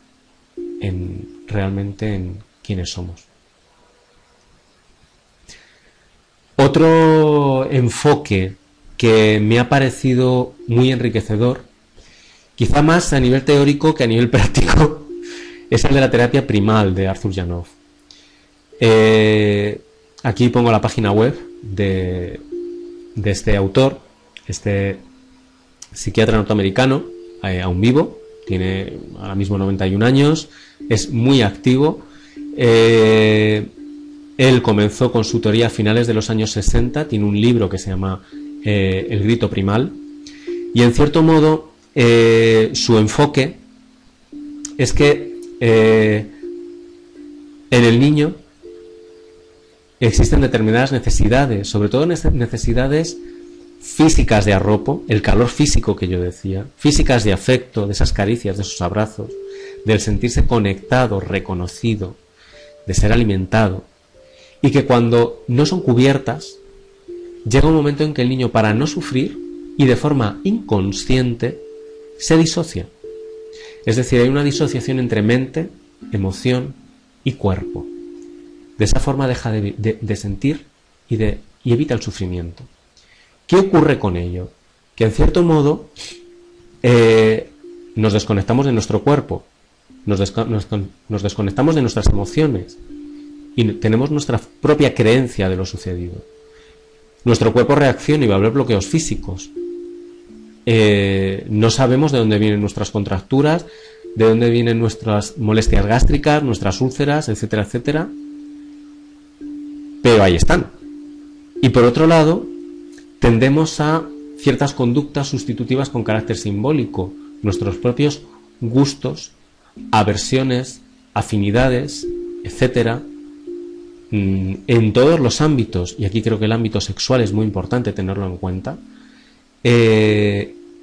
realmente en quiénes somos. Otro enfoque que me ha parecido muy enriquecedor, quizá más a nivel teórico que a nivel práctico, es el de la terapia primal de Arthur Janov. Aquí pongo la página web de este autor, este psiquiatra norteamericano, aún vivo, tiene ahora mismo 91 años, es muy activo. Él comenzó con su teoría a finales de los años 60, tiene un libro que se llama El grito primal, y en cierto modo su enfoque es que en el niño existen determinadas necesidades, sobre todo necesidades físicas de arropo, el calor físico que yo decía, físicas de afecto, de esas caricias, de esos abrazos, del sentirse conectado, reconocido, de ser alimentado, y que cuando no son cubiertas, llega un momento en que el niño, para no sufrir y de forma inconsciente, se disocia. Es decir, hay una disociación entre mente, emoción y cuerpo. De esa forma deja de sentir y evita el sufrimiento. ¿Qué ocurre con ello? Que en cierto modo nos desconectamos de nuestro cuerpo, nos desconectamos de nuestras emociones y tenemos nuestra propia creencia de lo sucedido. Nuestro cuerpo reacciona y va a haber bloqueos físicos. No sabemos de dónde vienen nuestras contracturas, de dónde vienen nuestras molestias gástricas, nuestras úlceras, etcétera, etcétera. Pero ahí están. Y por otro lado, tendemos a ciertas conductas sustitutivas con carácter simbólico, nuestros propios gustos, aversiones, afinidades, etcétera, en todos los ámbitos, y aquí creo que el ámbito sexual es muy importante tenerlo en cuenta,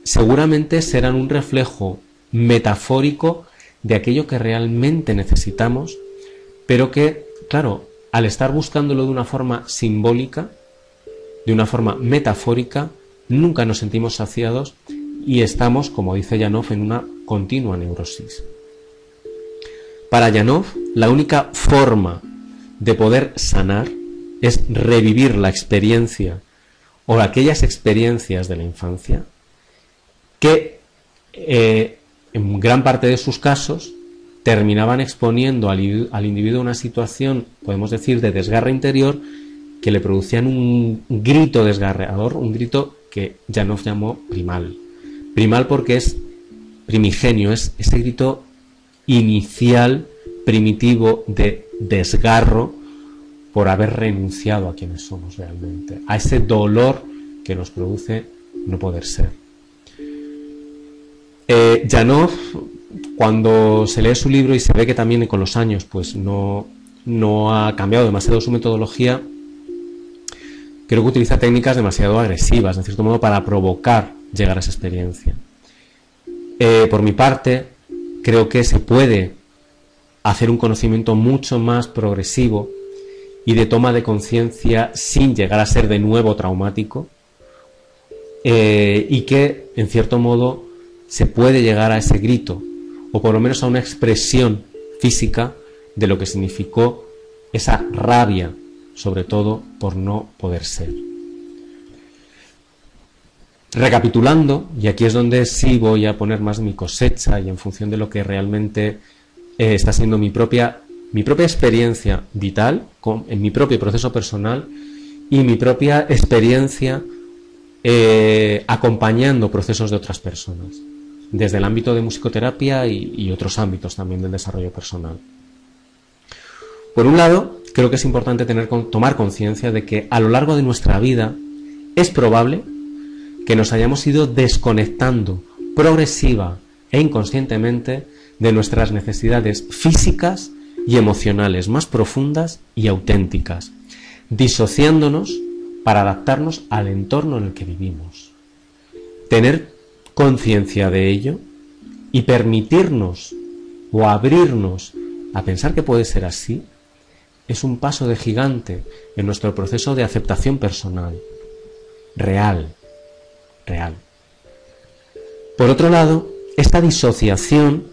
seguramente serán un reflejo metafórico de aquello que realmente necesitamos, pero que, claro, al estar buscándolo de una forma simbólica, de una forma metafórica, nunca nos sentimos saciados y estamos, como dice Janov, en una continua neurosis. Para Janov, la única forma de poder sanar es revivir la experiencia o aquellas experiencias de la infancia que en gran parte de sus casos terminaban exponiendo al individuo a una situación, podemos decir, de desgarre interior, que le producían un grito desgarrador, un grito que Janov llamó primal. Primal porque es primigenio, es ese grito inicial, primitivo, de desgarro por haber renunciado a quienes somos realmente, a ese dolor que nos produce no poder ser. Janov, cuando se lee su libro y se ve que también con los años pues no ha cambiado demasiado su metodología, creo que utiliza técnicas demasiado agresivas, de cierto modo, para provocar llegar a esa experiencia. Por mi parte, creo que se puede hacer un conocimiento mucho más progresivo y de toma de conciencia sin llegar a ser de nuevo traumático, y que, en cierto modo, se puede llegar a ese grito, o por lo menos a una expresión física de lo que significó esa rabia, sobre todo por no poder ser. Recapitulando, y aquí es donde sí voy a poner más mi cosecha y en función de lo que realmente está siendo mi propia experiencia vital, en mi propio proceso personal y mi propia experiencia acompañando procesos de otras personas, desde el ámbito de musicoterapia y otros ámbitos también del desarrollo personal. Por un lado, creo que es importante tomar conciencia de que a lo largo de nuestra vida es probable que nos hayamos ido desconectando progresiva e inconscientemente de nuestras necesidades físicas y emocionales más profundas y auténticas, disociándonos para adaptarnos al entorno en el que vivimos. Tener conciencia de ello y permitirnos o abrirnos a pensar que puede ser así es un paso de gigante en nuestro proceso de aceptación personal, real. Por otro lado, esta disociación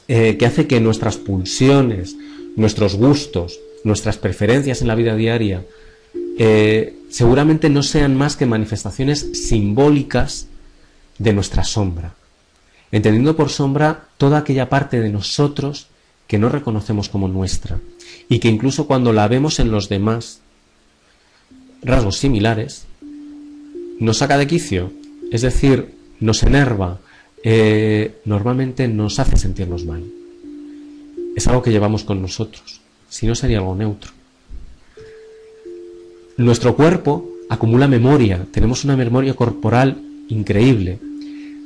que hace que nuestras pulsiones, nuestros gustos, nuestras preferencias en la vida diaria seguramente no sean más que manifestaciones simbólicas de nuestra sombra, entendiendo por sombra toda aquella parte de nosotros que no reconocemos como nuestra y que incluso cuando la vemos en los demás, rasgos similares, nos saca de quicio, es decir, nos enerva, normalmente nos hace sentirnos mal. Es algo que llevamos con nosotros, si no sería algo neutro. Nuestro cuerpo acumula memoria, tenemos una memoria corporal increíble,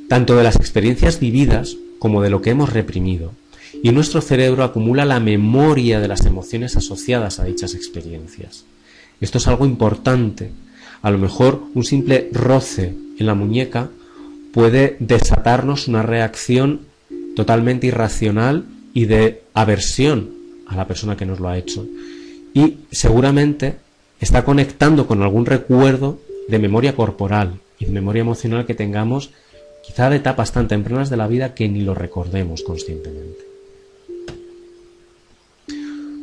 tanto de las experiencias vividas como de lo que hemos reprimido, y nuestro cerebro acumula la memoria de las emociones asociadas a dichas experiencias. Esto es algo importante. A lo mejor un simple roce en la muñeca puede desatarnos una reacción totalmente irracional y de aversión a la persona que nos lo ha hecho. Y seguramente está conectando con algún recuerdo de memoria corporal y de memoria emocional que tengamos, quizá de etapas tan tempranas de la vida que ni lo recordemos conscientemente.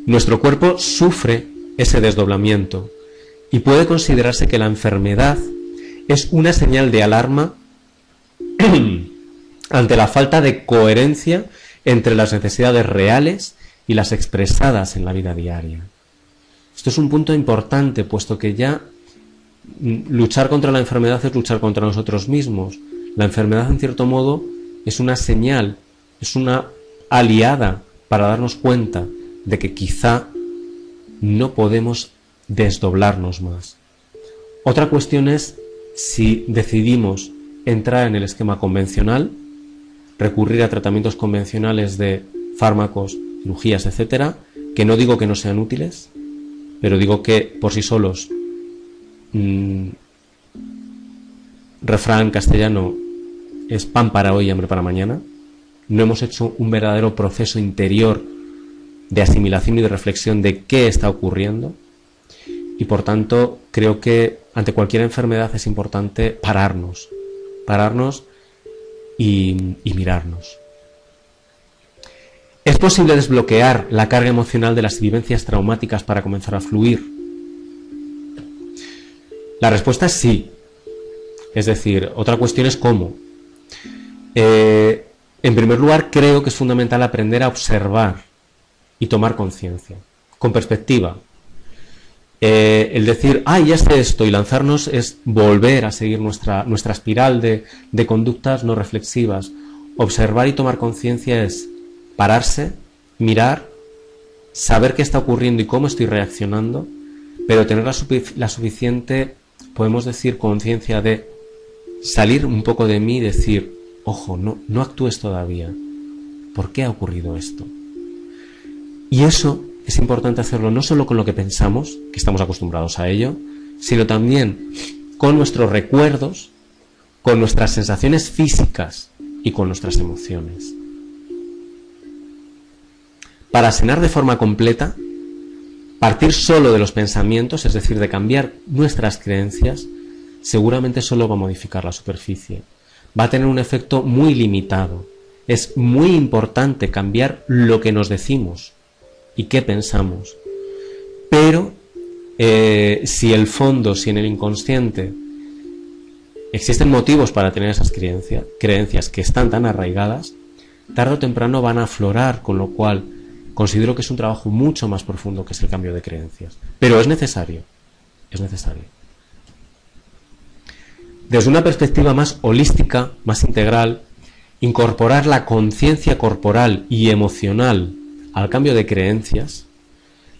Nuestro cuerpo sufre ese desdoblamiento y puede considerarse que la enfermedad es una señal de alarma ante la falta de coherencia entre las necesidades reales y las expresadas en la vida diaria. Esto es un punto importante, puesto que ya luchar contra la enfermedad es luchar contra nosotros mismos. La enfermedad, en cierto modo, es una señal, es una aliada para darnos cuenta de que quizá no podemos desdoblarnos más. Otra cuestión es si decidimos entrar en el esquema convencional, recurrir a tratamientos convencionales de fármacos, cirugías, etcétera, que no digo que no sean útiles, pero digo que por sí solos, refrán castellano, es pan para hoy y hambre para mañana. No hemos hecho un verdadero proceso interior de asimilación y de reflexión de qué está ocurriendo, y por tanto creo que ante cualquier enfermedad es importante pararnos y mirarnos. ¿Es posible desbloquear la carga emocional de las vivencias traumáticas para comenzar a fluir? La respuesta es sí. Es decir, otra cuestión es cómo. En primer lugar, creo que es fundamental aprender a observar y tomar conciencia, con perspectiva. El decir, ya sé esto, y lanzarnos es volver a seguir nuestra espiral de conductas no reflexivas. Observar y tomar conciencia es pararse, mirar, saber qué está ocurriendo y cómo estoy reaccionando, pero tener la suficiente, podemos decir, conciencia de salir un poco de mí y decir, ojo, no actúes todavía. ¿Por qué ha ocurrido esto? Y eso es importante hacerlo no solo con lo que pensamos, que estamos acostumbrados a ello, sino también con nuestros recuerdos, con nuestras sensaciones físicas y con nuestras emociones. Para sanar de forma completa, partir solo de los pensamientos, es decir, de cambiar nuestras creencias, seguramente solo va a modificar la superficie. Va a tener un efecto muy limitado. Es muy importante cambiar lo que nos decimos y qué pensamos. Pero si el fondo, si en el inconsciente existen motivos para tener esas creencias que están tan arraigadas, tarde o temprano van a aflorar, con lo cual considero que es un trabajo mucho más profundo que es el cambio de creencias. Pero es necesario. Es necesario. Desde una perspectiva más holística, más integral, incorporar la conciencia corporal y emocional al cambio de creencias,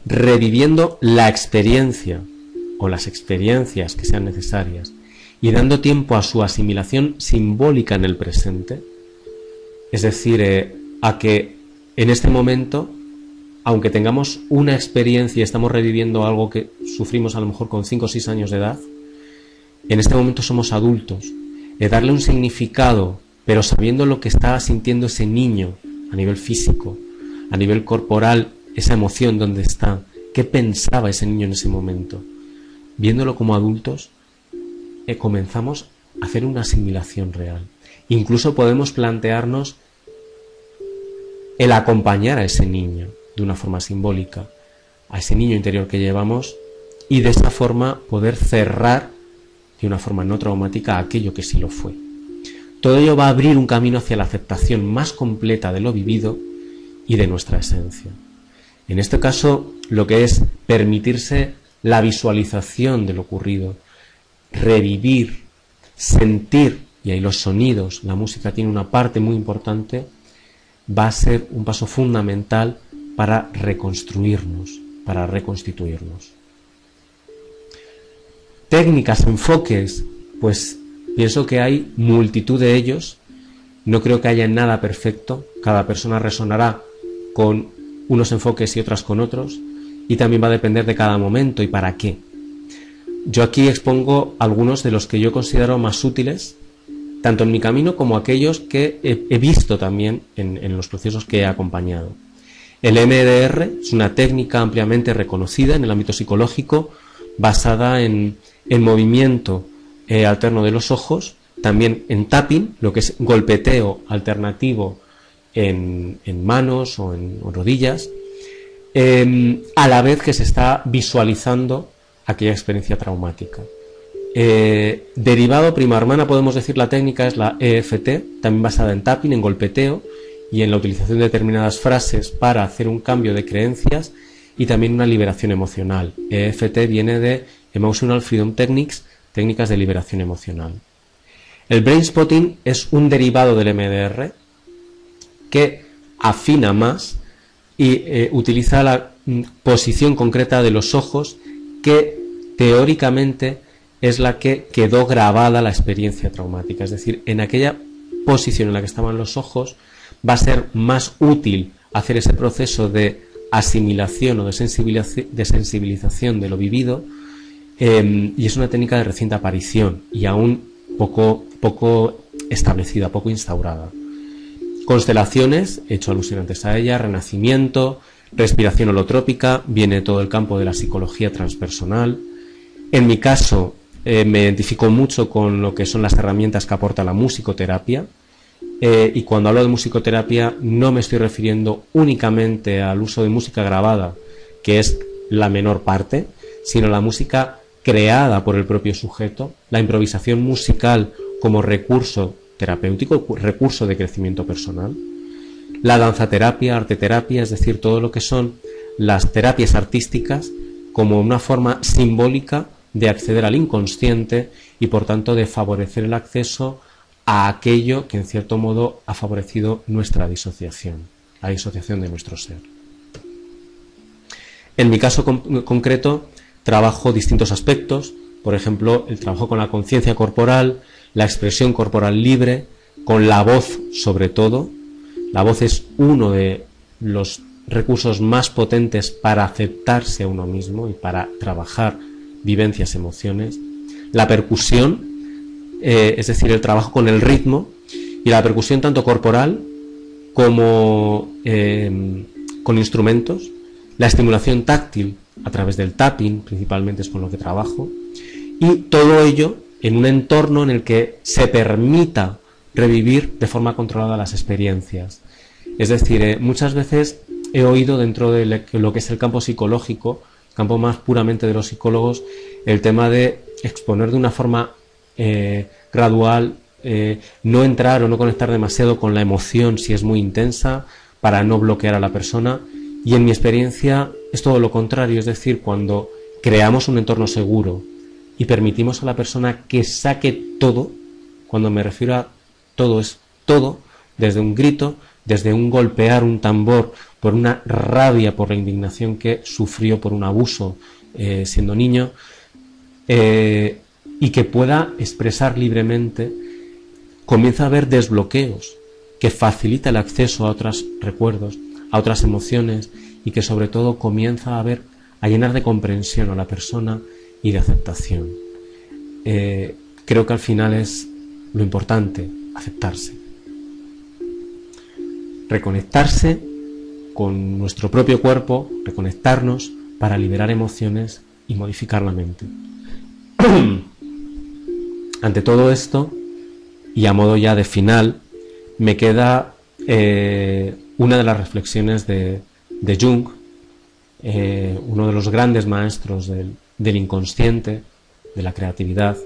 reviviendo la experiencia o las experiencias que sean necesarias y dando tiempo a su asimilación simbólica en el presente, es decir, a que en este momento, aunque tengamos una experiencia y estamos reviviendo algo que sufrimos a lo mejor con 5 o 6 años de edad, en este momento somos adultos, darle un significado, pero sabiendo lo que estaba sintiendo ese niño a nivel físico, a nivel corporal, esa emoción donde está, qué pensaba ese niño en ese momento. Viéndolo como adultos, comenzamos a hacer una asimilación real. Incluso podemos plantearnos el acompañar a ese niño de una forma simbólica, a ese niño interior que llevamos, y de esa forma poder cerrar de una forma no traumática aquello que sí lo fue. Todo ello va a abrir un camino hacia la aceptación más completa de lo vivido y de nuestra esencia. En este caso, lo que es permitirse la visualización de lo ocurrido, revivir, sentir, y ahí los sonidos, la música tiene una parte muy importante, va a ser un paso fundamental para reconstruirnos, para reconstituirnos. Técnicas, enfoques, pues pienso que hay multitud de ellos. No creo que haya nada perfecto. Cada persona resonará con unos enfoques y otras con otros, y también va a depender de cada momento y para qué. Yo aquí expongo algunos de los que yo considero más útiles, tanto en mi camino como aquellos que he visto también en los procesos que he acompañado. El EMDR es una técnica ampliamente reconocida en el ámbito psicológico, basada en movimiento alterno de los ojos, también en tapping, lo que es golpeteo alternativo en manos o en rodillas, a la vez que se está visualizando aquella experiencia traumática. Derivado prima hermana, podemos decir, la técnica es la EFT, también basada en tapping, en golpeteo y en la utilización de determinadas frases para hacer un cambio de creencias y también una liberación emocional. EFT viene de Emotional Freedom Techniques, técnicas de liberación emocional. El brain spotting es un derivado del MDR que afina más y utiliza la posición concreta de los ojos, que teóricamente es la que quedó grabada la experiencia traumática. Es decir, en aquella posición en la que estaban los ojos va a ser más útil hacer ese proceso de asimilación o de sensibilización de lo vivido, y es una técnica de reciente aparición y aún poco establecida, poco instaurada. Constelaciones, he hecho alusión antes a ella, renacimiento, respiración holotrópica, viene todo el campo de la psicología transpersonal. En mi caso, me identifico mucho con lo que son las herramientas que aporta la musicoterapia, y cuando hablo de musicoterapia no me estoy refiriendo únicamente al uso de música grabada, que es la menor parte, sino la música creada por el propio sujeto, la improvisación musical como recurso terapéutico, recurso de crecimiento personal, la danzaterapia, arteterapia, es decir, todo lo que son las terapias artísticas como una forma simbólica de acceder al inconsciente y por tanto de favorecer el acceso a aquello que en cierto modo ha favorecido nuestra disociación, la disociación de nuestro ser. En mi caso concreto trabajo distintos aspectos, por ejemplo, el trabajo con la conciencia corporal, la expresión corporal libre, con la voz sobre todo. La voz es uno de los recursos más potentes para aceptarse a uno mismo y para trabajar vivencias, emociones. La percusión, es decir, el trabajo con el ritmo, y la percusión tanto corporal como con instrumentos. La estimulación táctil a través del tapping, principalmente es con lo que trabajo, y todo ello en un entorno en el que se permita revivir de forma controlada las experiencias. Es decir, muchas veces he oído dentro de lo que es el campo psicológico, campo más puramente de los psicólogos, el tema de exponer de una forma gradual, no entrar o no conectar demasiado con la emoción si es muy intensa, para no bloquear a la persona. Y en mi experiencia es todo lo contrario, es decir, cuando creamos un entorno seguro y permitimos a la persona que saque todo, cuando me refiero a todo, es todo, desde un grito, desde un golpear un tambor por una rabia, por la indignación que sufrió por un abuso siendo niño, y que pueda expresar libremente, comienza a haber desbloqueos que facilita el acceso a otros recuerdos, a otras emociones, y que sobre todo comienza a llenar de comprensión a la persona y de aceptación. Creo que al final es lo importante, aceptarse. Reconectarse con nuestro propio cuerpo, reconectarnos para liberar emociones y modificar la mente. Ante todo esto, y a modo ya de final, me queda una de las reflexiones de Jung, uno de los grandes maestros del inconsciente, de la creatividad,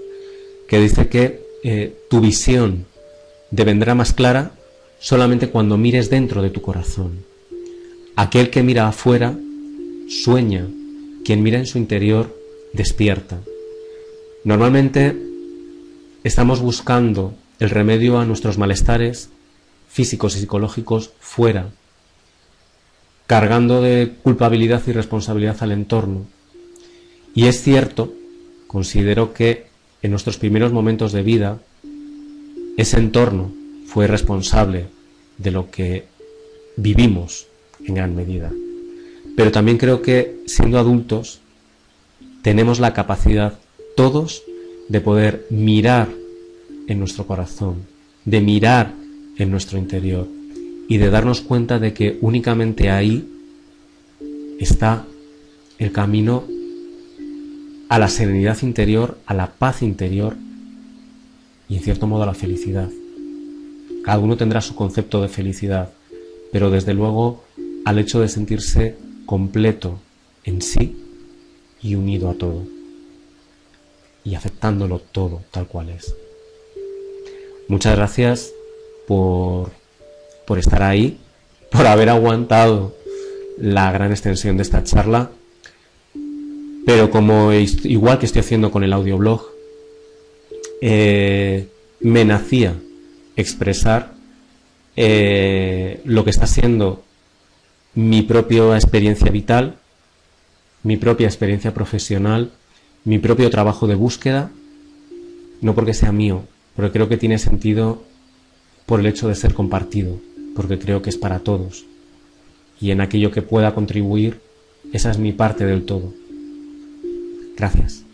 que dice que tu visión devendrá más clara solamente cuando mires dentro de tu corazón. Aquel que mira afuera sueña, quien mira en su interior despierta. Normalmente estamos buscando el remedio a nuestros malestares físicos y psicológicos fuera, cargando de culpabilidad y responsabilidad al entorno. Y es cierto, considero que en nuestros primeros momentos de vida, ese entorno fue responsable de lo que vivimos en gran medida. Pero también creo que, siendo adultos, tenemos la capacidad, todos, de poder mirar en nuestro corazón, de mirar en nuestro interior y de darnos cuenta de que únicamente ahí está el camino a la serenidad interior, a la paz interior y en cierto modo a la felicidad. Cada uno tendrá su concepto de felicidad, pero desde luego al hecho de sentirse completo en sí y unido a todo y aceptándolo todo tal cual es. Muchas gracias por estar ahí, por haber aguantado la gran extensión de esta charla, pero como igual que estoy haciendo con el audioblog, me nacía expresar lo que está siendo mi propia experiencia vital, mi propia experiencia profesional, mi propio trabajo de búsqueda, no porque sea mío, pero creo que tiene sentido por el hecho de ser compartido, porque creo que es para todos. Y en aquello que pueda contribuir, esa es mi parte del todo. Gracias.